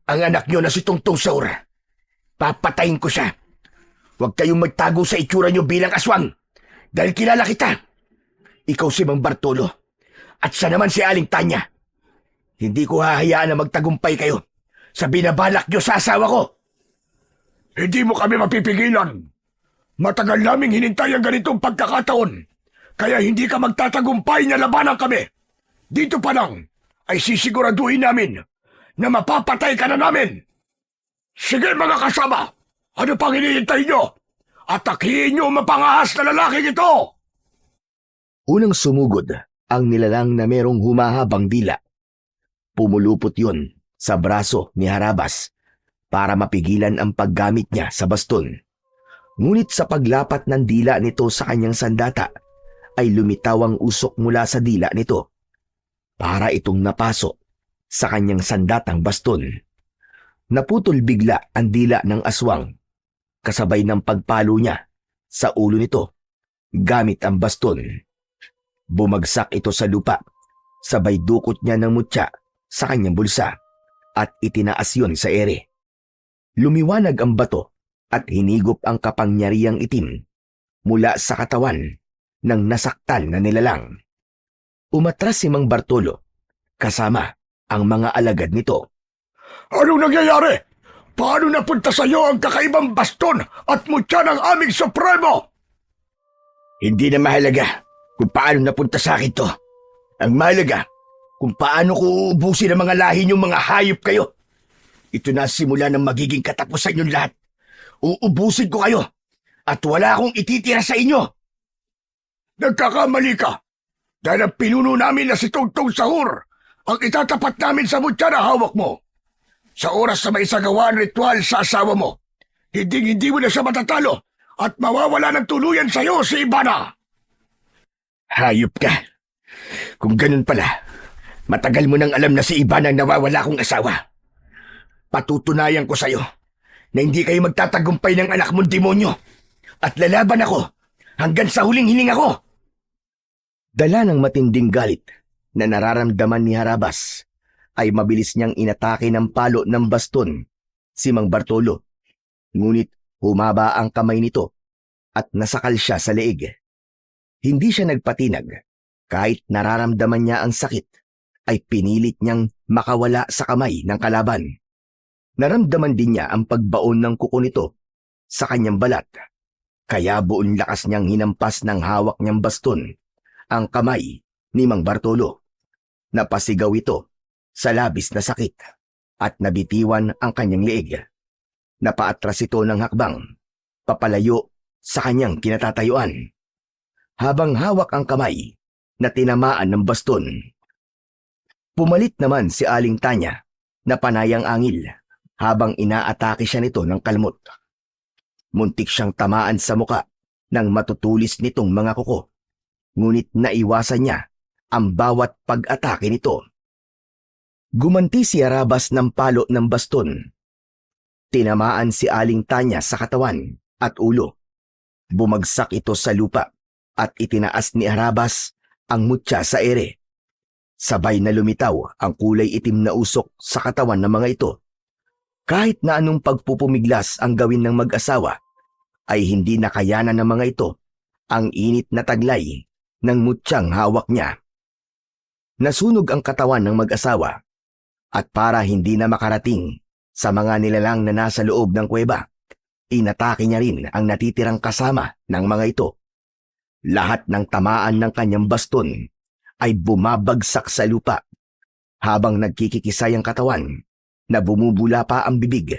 Ang anak nyo na si Tungtong Sahur, papatayin ko siya. Huwag kayong magtago sa itsura nyo bilang aswang dahil kilala kita. Ikaw si Mang Bartolo at siya naman si Aling Tanya. Hindi ko hahayaan na magtagumpay kayo sa binabalak nyo sa asawa ko. Hindi mo kami mapipigilan. Matagal naming hinintay ang ganitong pagkakataon, kaya hindi ka magtatagumpay na labanan kami. Dito pa lang ay sisiguraduhin namin na mapapatay ka na namin. Sige mga kasama, ano pang hinihintay nyo? Atakihin nyo ang mapangahas na lalaking ito! Unang sumugod ang nilalang na merong humahabang dila. Pumulupot yun sa braso ni Harabas para mapigilan ang paggamit niya sa baston. Ngunit sa paglapat ng dila nito sa kanyang sandata, ay lumitaw ang usok mula sa dila nito para itong napasok sa kanyang sandatang baston. Naputol bigla ang dila ng aswang kasabay ng pagpalo niya sa ulo nito gamit ang baston. Bumagsak ito sa lupa, sabay dukot niya ng mutya sa kanyang bulsa at itinaas yun sa ere. Lumiwanag ang bato at hinigop ang kapangyarihang itim mula sa katawan ng nasaktan na nilalang. Umatras si Mang Bartolo kasama ang mga alagad nito. Anong nangyayari? Paano napunta sa iyo ang kakaibang baston at mutya ng aming supremo? Hindi na mahalaga kung paano napunta sa akin to. Ang mahalaga kung paano ko uubusin ang mga lahi niyong mga hayop kayo. Ito na simula ng magiging katapusan niyong lahat. Uubusin ko kayo at wala akong ititira sa inyo. Nagkakamali ka dahil ang pinuno namin na si Tungtong Sahur ang itatapat namin sa mutya na hawak mo. Sa oras na may isagawa ang ritual sa asawa mo, hindi mo na siya matatalo at mawawala ng tuluyan sa iyo si Ibana. Hayop ka. Kung ganun pala, matagal mo nang alam na si Ibana ang nawawala kong asawa. Patutunayan ko sa iyo na hindi kayo magtatagumpay ng anak mong demonyo at lalaban ako hanggang sa huling hiling ako. Dala ng matinding galit na nararamdaman ni Harabas ay mabilis niyang inatake ng palo ng baston si Mang Bartolo. Ngunit humaba ang kamay nito at nasakal siya sa leeg. Hindi siya nagpatinag. Kahit nararamdaman niya ang sakit, ay pinilit niyang makawala sa kamay ng kalaban. Naramdaman din niya ang pagbaon ng kuko nito sa kanyang balat. Kaya buong lakas niyang hinampas ng hawak niyang baston ang kamay ni Mang Bartolo. Napasigaw ito sa labis na sakit at nabitiwan ang kanyang leeg. Napaatras ito ng hakbang, papalayo sa kanyang kinatatayuan. Habang hawak ang kamay na tinamaan ng baston. Pumalit naman si Aling Tanya na panayang angil habang inaatake siya nito ng kalmot. Muntik siyang tamaan sa muka ng matutulis nitong mga kuko, ngunit naiwasan niya ang bawat pag-atake nito. Gumanti si Harabas ng palo ng baston. Tinamaan si Aling Tanya sa katawan at ulo. Bumagsak ito sa lupa at itinaas ni Harabas ang mutya sa ere. Sabay na lumitaw ang kulay itim na usok sa katawan ng mga ito. Kahit na anong pagpupumiglas ang gawin ng mag-asawa, ay hindi nakayanan ng mga ito ang init na taglay ng mutyang hawak niya. Nasunog ang katawan ng mag-asawa at para hindi na makarating sa mga nilalang na nasa loob ng kuweba, inatake niya rin ang natitirang kasama ng mga ito. Lahat ng tamaan ng kanyang baston ay bumabagsak sa lupa habang nagkikikisay ang katawan na bumubula pa ang bibig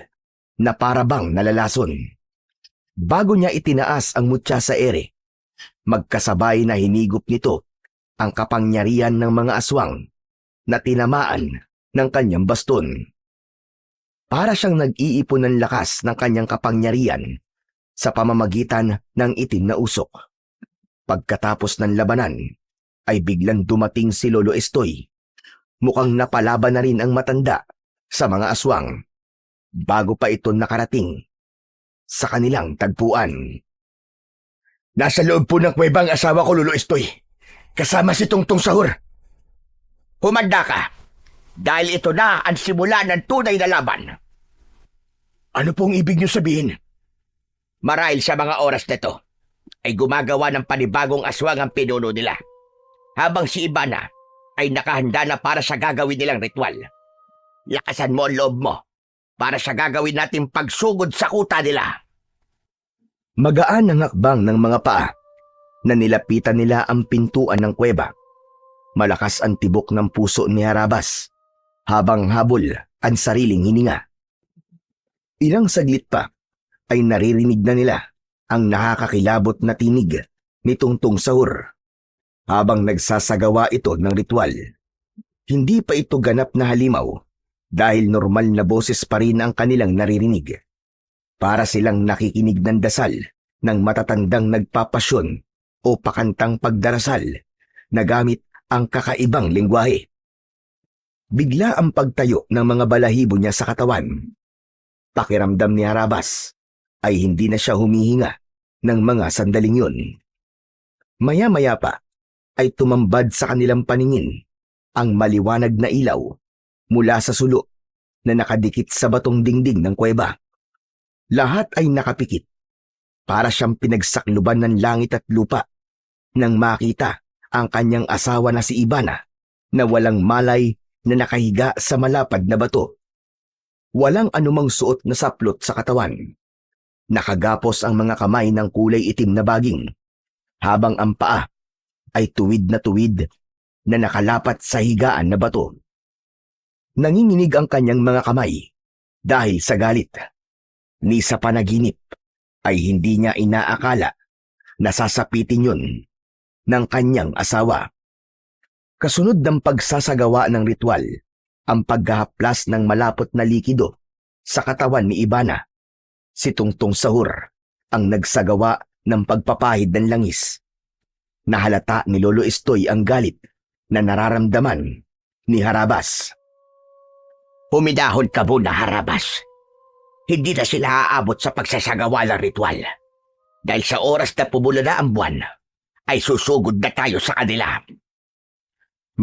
na parabang nalalason. Bago niya itinaas ang mutya sa ere, magkasabay na hinigop nito ang kapangyarihan ng mga aswang na tinamaan ng kanyang baston. Para siyang nag-iipon ng lakas ng kanyang kapangyarihan sa pamamagitan ng itim na usok. Pagkatapos ng labanan, ay biglang dumating si Lolo Estoy. Mukhang napalaban na rin ang matanda sa mga aswang bago pa ito nakarating sa kanilang tagpuan. Nasa loob po ng kuweba ang asawa ko, Lolo Estoy. Kasama si Tungtong Sahur. Humanda ka, dahil ito na ang simula ng tunay na laban. Ano pong ibig niyo sabihin? Marahil sa mga oras na ito, ay gumagawa ng panibagong aswang ang pinuno nila, habang si Ibana ay nakahanda na para sa gagawin nilang ritual. Lakasan mo ang loob mo para sa gagawin nating pagsugod sa kuta nila. Magaan ang hakbang ng mga paa na nilapitan nila ang pintuan ng kuweba. Malakas ang tibok ng puso ni Harabas habang habol ang sariling hininga. Ilang saglit pa ay naririnig na nila ang nakakakilabot na tinig ni Tungtong Sahur habang nagsasagawa ito ng ritual. Hindi pa ito ganap na halimaw dahil normal na boses pa rin ang kanilang naririnig. Para silang nakikinig ng dasal ng matatandang nagpapasyon o pakantang pagdarasal na gamit ang kakaibang lengguwahe. Bigla ang pagtayo ng mga balahibo niya sa katawan. Pakiramdam ni Harabas ay hindi na siya humihinga ng mga sandaling yun. Maya-maya pa ay tumambad sa kanilang paningin ang maliwanag na ilaw mula sa sulo na nakadikit sa batong dingding ng kuweba. Lahat ay nakapikit para siyang pinagsakluban ng langit at lupa nang makita ang kanyang asawa na si Ibana na walang malay na nakahiga sa malapad na bato. Walang anumang suot na saplot sa katawan. Nakagapos ang mga kamay ng kulay itim na baging, habang ang paa ay tuwid na nakalapat sa higaan na bato. Nanginginig ang kanyang mga kamay dahil sa galit. Ni sa panaginip ay hindi niya inaakala na sasapitin yun ng kanyang asawa. Kasunod ng pagsasagawa ng ritual, ang paghahaplas ng malapot na likido sa katawan ni Ibana, si Tungtong Sahur ang nagsagawa ng pagpapahid ng langis. Nahalata ni Lolo Estoy ang galit na nararamdaman ni Harabas. Humidahon ka muna, Harabas. Hindi na sila aabot sa pagsasagawa ng ritual. Dahil sa oras na pumula na ang buwan, ay susugod na tayo sa kanila.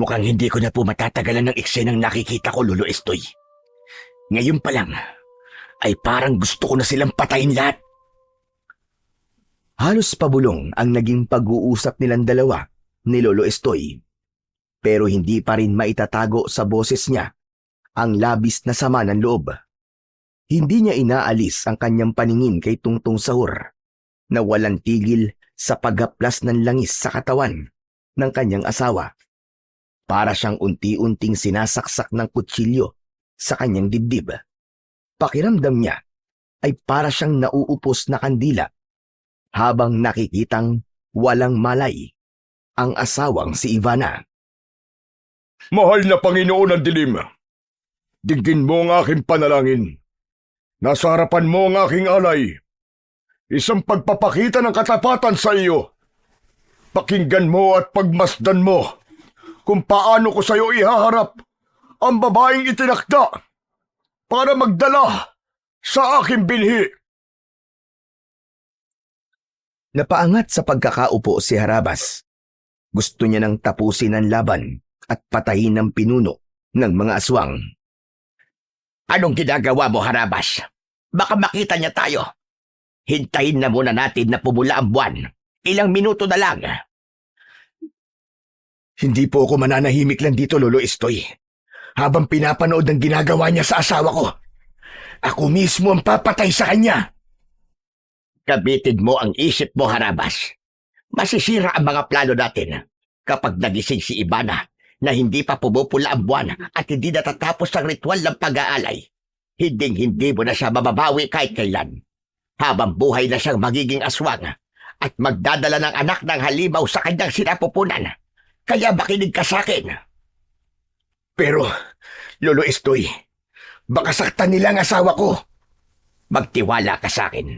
Mukhang hindi ko na po matatagalan ng eksenang nakikita ko, Lolo Estoy. Ngayon pa lang, ay parang gusto ko na silang patayin lahat. Halos pabulong ang naging pag-uusap nilang dalawa ni Lolo Estoy. Pero hindi pa rin maitatago sa boses niya ang labis na sama ng loob. Hindi niya inaalis ang kanyang paningin kay Tungtong Sahur na walang tigil sa paghaplas ng langis sa katawan ng kanyang asawa. Para siyang unti-unting sinasaksak ng kutsilyo sa kanyang dibdib. Pakiramdam niya ay para siyang nauupos na kandila habang nakikitang walang malay ang asawang si Ivana. Mahal na Panginoon ng dilim, dinggin mo ang aking panalangin. Nasa harapan mo ang aking alay. Isang pagpapakita ng katapatan sa iyo. Pakinggan mo at pagmasdan mo kung paano ko sa iyo ihaharap ang babaeng itinakda para magdala sa aking binhi. Napaangat sa pagkakaupo si Harabas. Gusto niya nang tapusin ang laban at patayin ang pinuno ng mga aswang. Anong ginagawa mo, Harabas? Baka makita niya tayo. Hintayin na muna natin na pumula ang buwan. Ilang minuto na lang. Hindi po ako mananahimik lang dito, Lolo Estoy. Habang pinapanood ng ginagawa niya sa asawa ko, ako mismo ang papatay sa kanya. Gamitin mo ang isip mo, Harabas. Masisira ang mga plano natin kapag nagising si Ibana na hindi pa pumupula ang buwan at hindi natatapos ang ritual ng pag-aalay. Hinding-hindi mo na siya mababawi kahit kailan. habang buhay na siyang magiging aswang at magdadala ng anak ng halimaw sa kanyang sinapupunan. Kaya makinig ka sa akin. Pero, Lolo Estoy, baka saktan nila ang asawa ko. Magtiwala ka sa akin.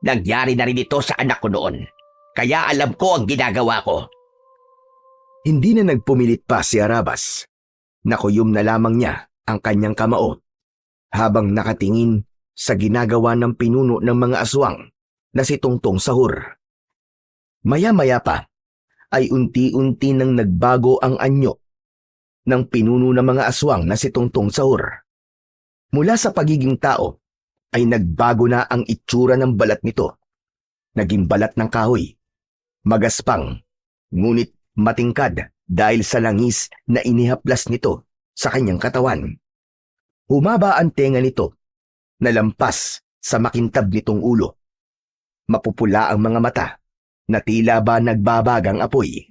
Nangyari na rin ito sa anak ko noon. Kaya alam ko ang ginagawa ko. Hindi na nagpumilit pa si Harabas. Nakuyom na lamang niya ang kanyang kamao habang nakatingin sa ginagawa ng pinuno ng mga aswang na si Tungtong Sahur. Maya-maya pa ay unti-unti nang nagbago ang anyo ng pinuno ng mga aswang na si Tungtong Sahur. Mula sa pagiging tao ay nagbago na ang itsura ng balat nito. Naging balat ng kahoy, magaspang, ngunit matingkad dahil sa langis na inihaplas nito sa kanyang katawan. Humaba ang tenga nito na lampas sa makintab nitong ulo. Mapupula ang mga mata na tila ba nagbabagang apoy.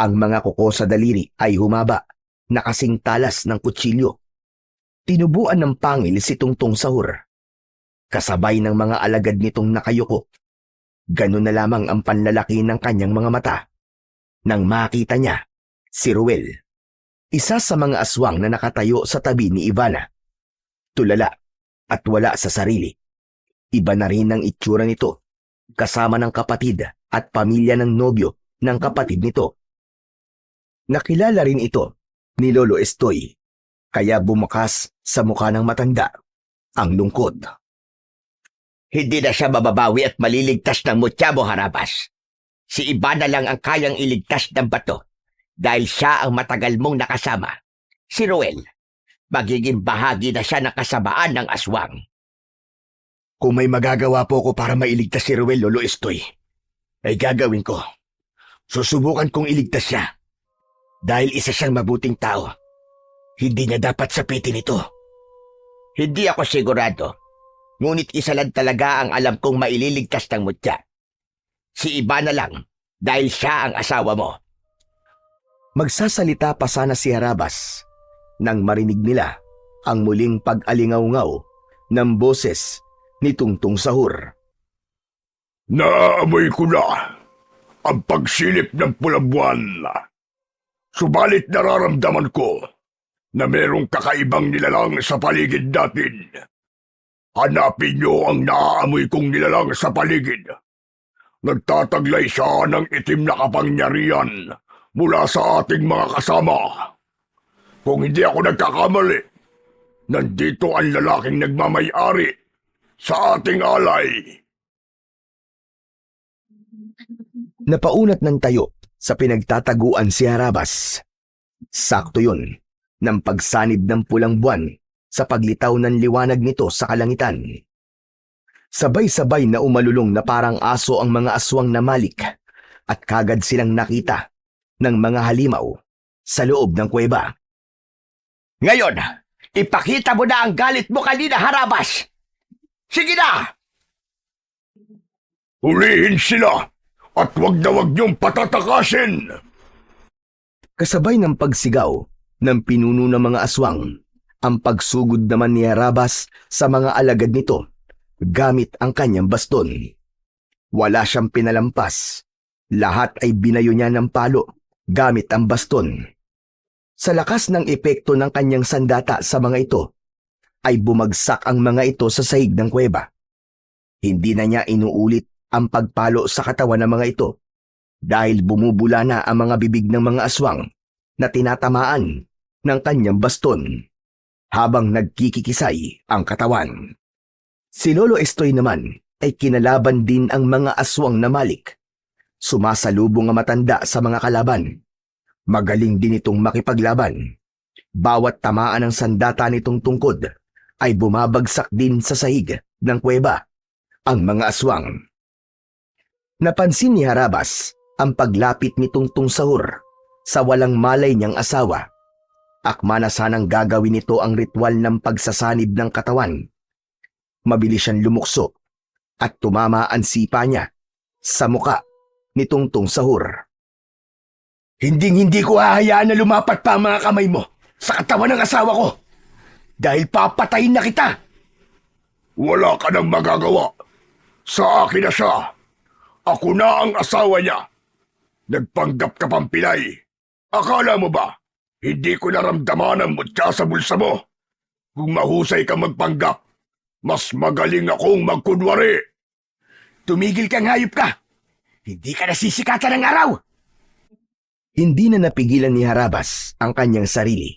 Ang mga kuko sa daliri ay humaba na kasing talas ng kutsilyo. Tinubuan ng pangil si Tungtong Sahur. Kasabay ng mga alagad nitong nakayuko. Ganun na lamang ang panlalaki ng kanyang mga mata. Nang makita niya si Ruel, isa sa mga aswang na nakatayo sa tabi ni Ivana. Tulala at wala sa sarili. Iba na rin ang itsura nito, kasama ng kapatid at pamilya ng nobyo ng kapatid nito. Nakilala rin ito ni Lolo Estoy, kaya bumukas sa mukha ng matanda ang lungkot. Hindi na siya mababawi at maliligtas ng mutya mo, Harabas. Si Ivana lang ang kayang iligtas ng bato dahil siya ang matagal mong nakasama. Si Ruel, magiging bahagi na siya ng kasamaan ng aswang. Kung may magagawa po ko para mailigtas si Ruel, Lolo Estoy, ay gagawin ko. Susubukan kong iligtas siya. Dahil isa siyang mabuting tao. Hindi niya dapat sapitin ito. Hindi ako sigurado. Ngunit isa lang talaga ang alam kong maililigtas ng mutya. Si Ivana lang dahil siya ang asawa mo. Magsasalita pa sana si Harabas nang marinig nila ang muling pag-alingaw-ngaw ng boses ni Tungtong Sahur. Naaamoy ko na ang pagsilip ng pulang buwan. Subalit nararamdaman ko na merong kakaibang nilalang sa paligid natin. Hanapin niyo ang naaamoy kong nilalang sa paligid. Nagtataglay siya ng itim na kapangyarihan mula sa ating mga kasama. Kung hindi ako nagkakamali, nandito ang lalaking nagmamay-ari sa ating alay. Napaunat ng tayo sa pinagtataguan si Harabas. Sakto yun ng pagsanib ng pulang buwan sa paglitaw ng liwanag nito sa kalangitan. Sabay-sabay na umalulong na parang aso ang mga aswang na malik at kagad silang nakita ng mga halimaw sa loob ng kuweba. Ngayon, ipakita mo na ang galit mo kanina, Harabas! Sige na! Hulihin sila at wag na wag niyong patatakasin! Kasabay ng pagsigaw ng pinuno ng mga aswang, ang pagsugod naman ni Harabas sa mga alagad nito gamit ang kanyang baston. Wala siyang pinalampas. Lahat ay binayo niya ng palo gamit ang baston. Sa lakas ng epekto ng kanyang sandata sa mga ito, ay bumagsak ang mga ito sa sahig ng kuweba. Hindi na niya inuulit ang pagpalo sa katawan ng mga ito dahil bumubula na ang mga bibig ng mga aswang na tinatamaan ng kanyang baston habang nagkikikisay ang katawan. Si Lolo Estoy naman ay kinalaban din ang mga aswang na malik. Sumasalubong ang matanda sa mga kalaban. Magaling din itong makipaglaban. Bawat tamaan ng sandata nitong tungkod ay bumabagsak din sa sahig ng kuweba ang mga aswang. Napansin ni Harabas ang paglapit ni Tungtong Sahur sa walang malay niyang asawa. Akma na sanang gagawin nito ang ritual ng pagsasanib ng katawan. Mabilis siyang lumukso at tumama ang sipa niya sa muka ni Tungtong Sahur. Hindi ko hahayaan na lumapat pa ang mga kamay mo sa katawan ng asawa ko dahil papatayin na kita. Wala ka nang magagawa Sa akin na siya. Ako na ang asawa niya. Nagpanggap ka pang pilay. Akala mo ba, hindi ko naramdaman ang mutya sa bulsa mo? Kung mahusay ka magpanggap, mas magaling akong magkunwari. Tumigil kang hayop ka! Hindi ka nasisikatan ng araw! Hindi na napigilan ni Harabas ang kanyang sarili.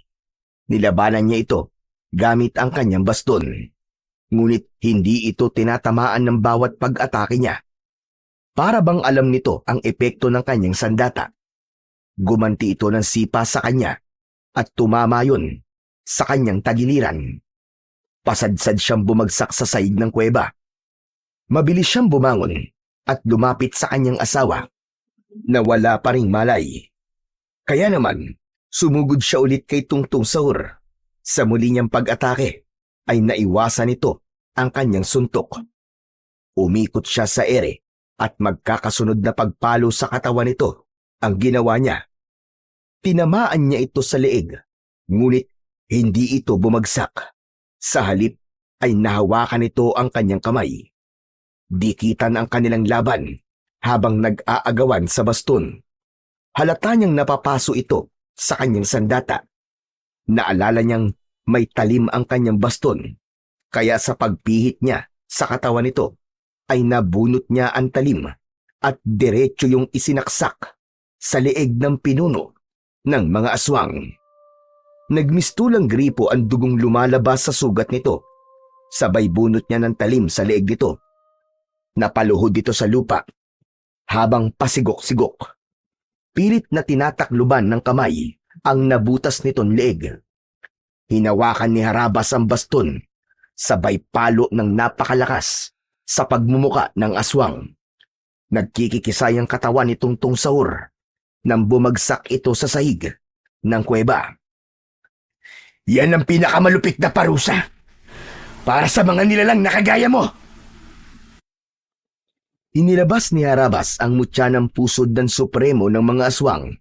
Nilabanan niya ito gamit ang kanyang baston. Ngunit hindi ito tinatamaan ng bawat pag-atake niya. Para bang alam nito ang epekto ng kanyang sandata. Gumanti ito ng sipa sa kanya at tumama yun sa kanyang tagiliran. Pasadsad siyang bumagsak sa sahig ng kuweba. Mabilis siyang bumangon at lumapit sa kanyang asawa na wala pa ring malay. Kaya naman, sumugod siya ulit kay Tungtung Sahur. Sa muli niyang pag-atake ay naiwasan nito ang kanyang suntok. Umikot siya sa ere at magkakasunod na pagpalo sa katawan nito ang ginawa niya. Tinamaan niya ito sa leeg, ngunit hindi ito bumagsak. Sa halip ay nahawakan nito ang kanyang kamay. Dikitan ang kanilang laban habang nag-aagawan sa baston. Halata niyang napapaso ito sa kanyang sandata. Naalala niyang may talim ang kanyang baston, kaya sa pagpihit niya sa katawan nito ay nabunot niya ang talim at diretso yung isinaksak sa leeg ng pinuno ng mga aswang. Nagmistulang gripo ang dugong lumalabas sa sugat nito. Sabay bunot niya ng talim sa leeg nito. Napaluhod dito sa lupa habang pasigok-sigok. Pilit na tinatakluban ng kamay ang nabutas nitong leeg. Hinawakan ni Harabas ang baston, sabay palo ng napakalakas sa pagmumuka ng aswang. Nagkikikisay ang katawan ni Tungtung Sahur nang bumagsak ito sa sahig ng kuweba. Yan ang pinakamalupit na parusa para sa mga nilalang na kagaya mo. Inilabas ni Harabas ang mutya ng pusod ng supremo ng mga aswang,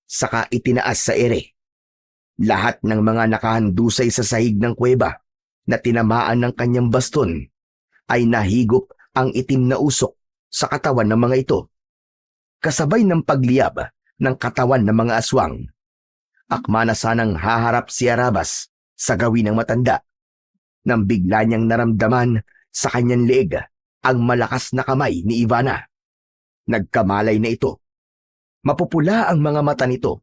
saka itinaas sa ere. Lahat ng mga nakahandusay sa sahig ng kuweba na tinamaan ng kanyang baston ay nahigop ang itim na usok sa katawan ng mga ito, kasabay ng pagliyab ng katawan ng mga aswang. Akma na sanang haharap si Harabas sa gawin ng matanda, nang bigla niyang naramdaman sa kanyang leeg ang malakas na kamay ni Ivana. Nagkamalay na ito. Mapupula ang mga mata nito,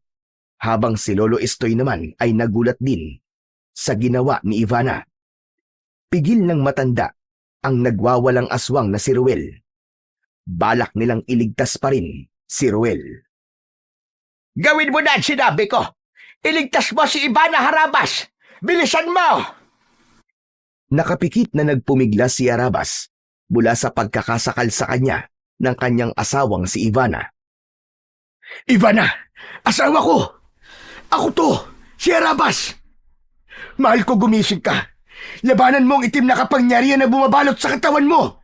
habang si Lolo Estoy naman ay nagulat din sa ginawa ni Ivana. Pigil ng matanda ang nagwawalang aswang na si Ruel. Balak nilang iligtas pa rin si Ruel. Gawin mo na ang sinabi ko! Iligtas mo si Ivana, Harabas! Bilisan mo! Nakapikit na nagpumigla si Harabas mula sa pagkakasakal sa kanya ng kanyang asawang si Ivana. Ivana! Asawa ko! Ako to! Si Harabas! Mahal ko, gumising ka! Labanan mo ang itim na kapangyarihan na bumabalot sa katawan mo!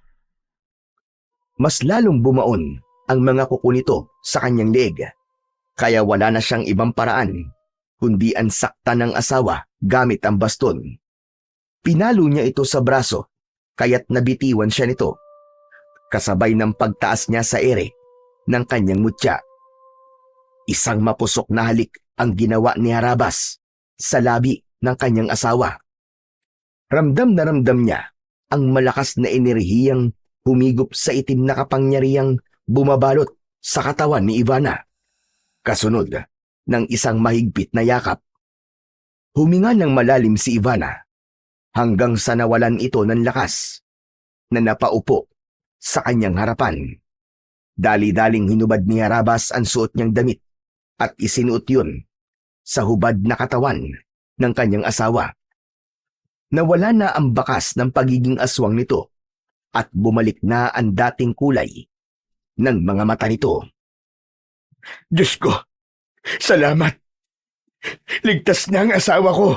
Mas lalong bumaon ang mga kuko nito sa kanyang leeg, kaya wala na siyang ibang paraan kundi ang sakta ng asawa gamit ang baston. Pinalo niya ito sa braso, kaya't nabitiwan siya nito, kasabay ng pagtaas niya sa ere ng kanyang mutya. Isang mapusok na halik ang ginawa ni Harabas sa labi ng kanyang asawa. Ramdam na ramdam niya ang malakas na enerhiyang humigop sa itim na kapangyarihang bumabalot sa katawan ni Ivana. Kasunod ng isang mahigpit na yakap. Huminga ng malalim si Ivana hanggang sa nawalan ito ng lakas na napaupo sa kanyang harapan. Dali-daling hinubad ni Harabas ang suot niyang damit at isinuot yun sa hubad na katawan ng kanyang asawa. Nawala na ang bakas ng pagiging aswang nito at bumalik na ang dating kulay ng mga mata nito. Diyos ko! Salamat! Ligtas na ang asawa ko!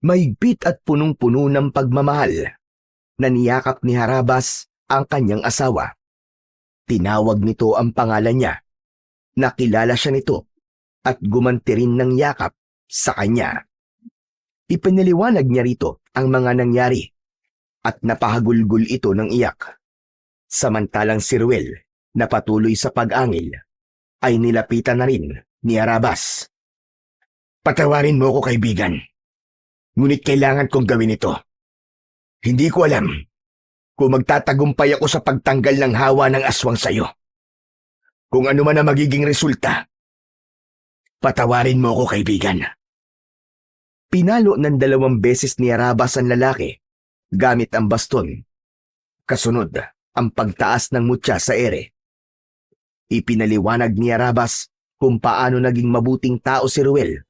Mahigpit at punong-puno ng pagmamahal na niyakap ni Harabas ang kanyang asawa. Tinawag nito ang pangalan niya. Nakilala siya nito at gumanti rin ng yakap sa kanya. Ipinaliwanag niya rito ang mga nangyari at napahagulgol ito ng iyak. Samantalang si Ruel, na patuloy sa pag-angil, ay nilapitan na rin ni Arabas. Patawarin mo ko, kaibigan. Ngunit kailangan kong gawin ito. Hindi ko alam kung magtatagumpay ako sa pagtanggal ng hawa ng aswang sayo. Kung ano man ang magiging resulta, patawarin mo ko, kaibigan. Pinalo ng 2 beses ni Arabas ang lalaki gamit ang baston. Kasunod ang pagtaas ng mutya sa ere. Ipinaliwanag ni Arabas kung paano naging mabuting tao si Ruel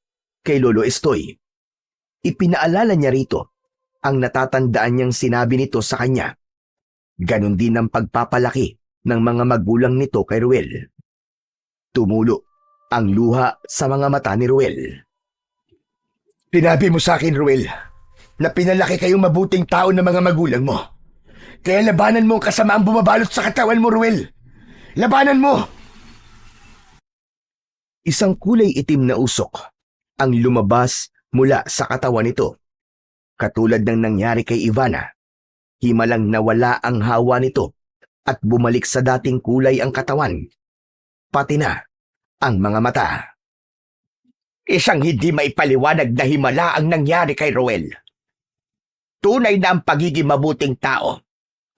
kay Lolo Estoy. Ipinaalala niya rito ang natatandaan niyang sinabi nito sa kanya. Ganon din ang pagpapalaki ng mga magulang nito kay Ruel. Tumulo ang luha sa mga mata ni Ruel. Sinabi mo sa akin, Ruel, na pinalaki kayong mabuting tao ng mga magulang mo. Kaya labanan mo ang kasamaang bumabalot sa katawan mo, Ruel. Labanan mo! Isang kulay itim na usok ang lumabas mula sa katawan nito. Katulad ng nangyari kay Ivana, himalang nawala ang hawa nito at bumalik sa dating kulay ang katawan, pati na ang mga mata. Isang hindi maipaliwanag na himala ang nangyari kay Ruel. Tunay na ang pagiging mabuting tao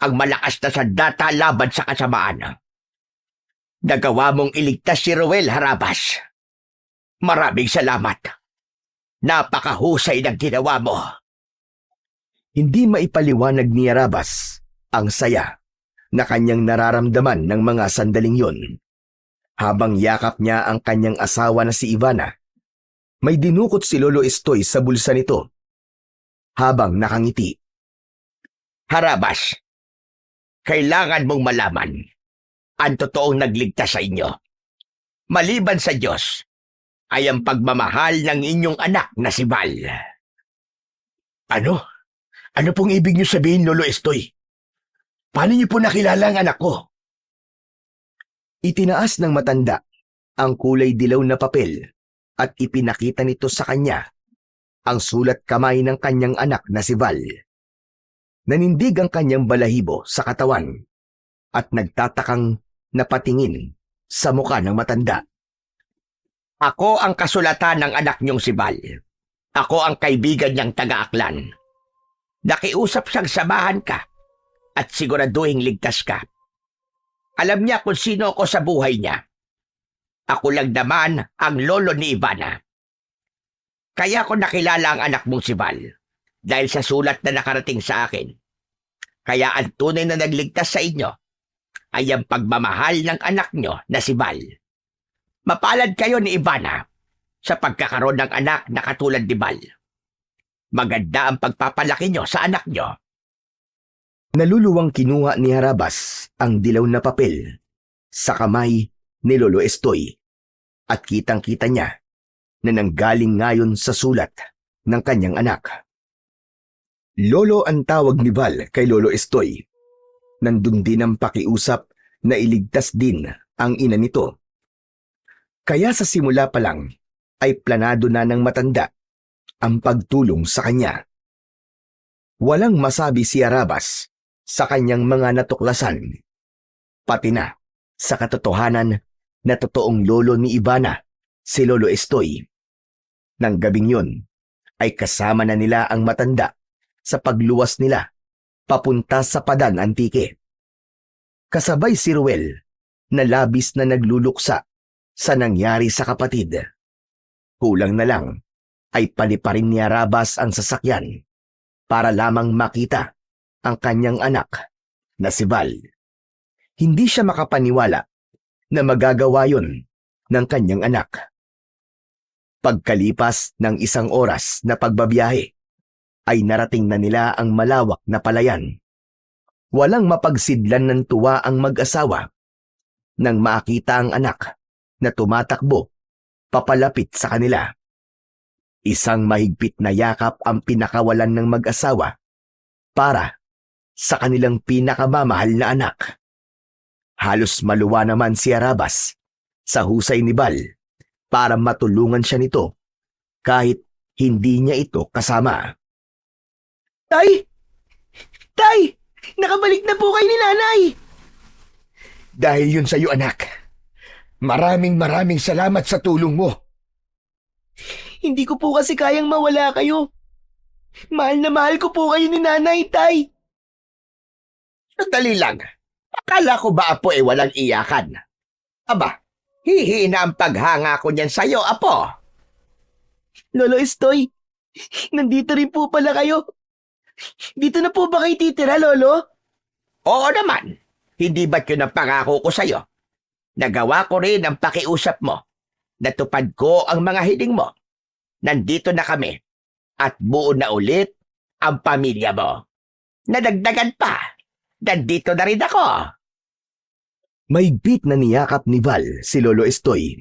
ang malakas na sandata laban sa kasamaan. Nagawa mong iligtas si Ruel, Harabas. Maraming salamat. Napakahusay ng ginawa mo. Hindi maipaliwanag ni Arabas ang saya na kanyang nararamdaman ng mga sandaling yon. Habang yakap niya ang kanyang asawa na si Ivana, may dinukot si Lolo Estoy sa bulsa nito. Habang nakangiti. Harabas, kailangan mong malaman ang totoong nagligtas sa inyo. Maliban sa Diyos, ay ang pagmamahal ng inyong anak na si Val. Ano? Ano pong ibig niyo sabihin, Lolo Estoy? Paano niyo po nakilala ang anak ko? Itinaas ng matanda ang kulay dilaw na papel at ipinakita nito sa kanya ang sulat kamay ng kanyang anak na si Val. Nanindig ang kanyang balahibo sa katawan at nagtatakang napatingin sa muka ng matanda. Ako ang kasulatan ng anak niyong si Val. Ako ang kaibigan niyang taga-Aklan. Nakiusap siyang samahan ka at siguraduhing ligtas ka. Alam niya kung sino ako sa buhay niya. Ako lang naman ang lolo ni Ivana. Kaya ko nakilala ang anak mong si Val dahil sa sulat na nakarating sa akin. Kaya ang tunay na nagligtas sa inyo ay ang pagmamahal ng anak niyo na si Val. Mapalad kayo ni Ivana sa pagkakaroon ng anak na katulad ni Val. Maganda ang pagpapalaki niyo sa anak niyo. Naluluwang kinuha ni Harabas ang dilaw na papel sa kamay ni Lolo Estoy at kitang-kita niya na nanggaling ngayon sa sulat ng kanyang anak. Lolo ang tawag ni Val kay Lolo Estoy. Nandun din ang pakiusap na iligtas din ang ina nito. Kaya sa simula pa lang ay planado na ng matanda ang pagtulong sa kanya. Walang masabi si Arabas sa kanyang mga natuklasan, pati na sa katotohanan na totoong lolo ni Ivana, si Lolo Estoy. Nang gabing yun, ay kasama na nila ang matanda sa pagluwas nila papunta sa Padan Antique. Kasabay si Ruel na labis na nagluluksa sa nangyari sa kapatid. Kulang na lang ay paliparin ni Arabas ang sasakyan para lamang makita ang kanyang anak na si Val. Hindi siya makapaniwala na magagawa yon ng kanyang anak. Pagkalipas ng 1 oras na pagbabiyahe, ay narating na nila ang malawak na palayan. Walang mapagsidlan ng tuwa ang mag-asawa nang makita ang anak na tumatakbo papalapit sa kanila. Isang mahigpit na yakap ang pinakawalan ng mag-asawa para sa kanilang pinakamamahal na anak. Halos maluwa naman si Arabas sa husay ni Val para matulungan siya nito kahit hindi niya ito kasama. Tay! Tay! Nakabalik na po kayo ni nanay! Dahil yun sa'yo, anak. Maraming salamat sa tulong mo. Hindi ko po kasi kayang mawala kayo. Mahal na mahal ko po kayo ni nanay, tay. Sandali lang. Akala ko ba, Apo, walang iyakan? Aba, hihina ang paghanga ko niyan sa'yo, Apo. Lolo Estoy, nandito rin po pala kayo. Dito na po ba kayo titira, Lolo? Oo naman. Hindi ba't yun ang pangako ko sa'yo? Nagawa ko rin ang pakiusap mo. Natupad ko ang mga hiling mo. Nandito na kami. At buo na ulit ang pamilya mo. Nadagdagan pa. Nandito na rin ako. Mahigpit na niyakap ni Val si Lolo Estoy.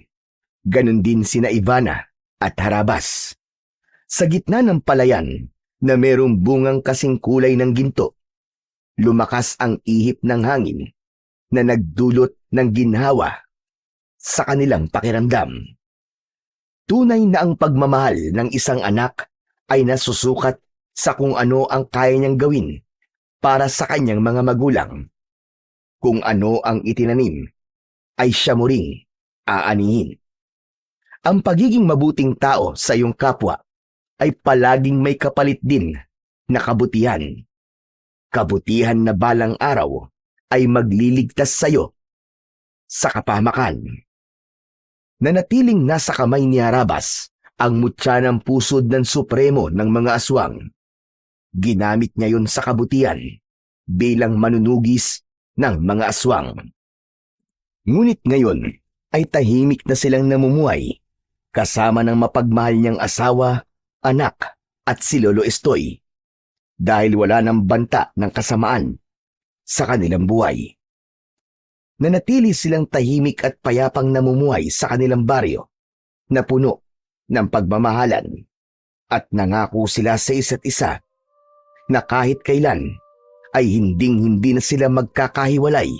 Ganon din sina Ivana at Harabas. Sa gitna ng palayan na merong bungang kasing kulay ng ginto, lumakas ang ihip ng hangin na nagdulot ng ginhawa sa kanilang pakiramdam. Tunay na ang pagmamahal ng isang anak ay nasusukat sa kung ano ang kaya niyang gawin para sa kanyang mga magulang. Kung ano ang itinanim, ay siya mo ring aanihin. Ang pagiging mabuting tao sa iyong kapwa ay palaging may kapalit din na kabutihan. Kabutihan na balang araw ay magliligtas sa iyo sa kapahamakan. Nanatiling nasa kamay ni Harabas ang mutya ng pusod ng supremo ng mga aswang. Ginamit niya yon sa kabutihan bilang manunugis ng mga aswang. Ngunit ngayon ay tahimik na silang namumuhay kasama ng mapagmahal niyang asawa, anak at si Lolo Estoy dahil wala ng banta ng kasamaan sa kanilang buhay. Nanatili silang tahimik at payapang namumuhay sa kanilang baryo na puno ng pagmamahalan at nangako sila sa isa't isa na kahit kailan ay hinding-hindi na sila magkakahiwalay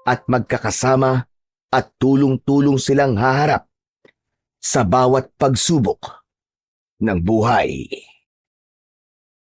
at magkakasama at tulong-tulong silang haharap sa bawat pagsubok ng buhay.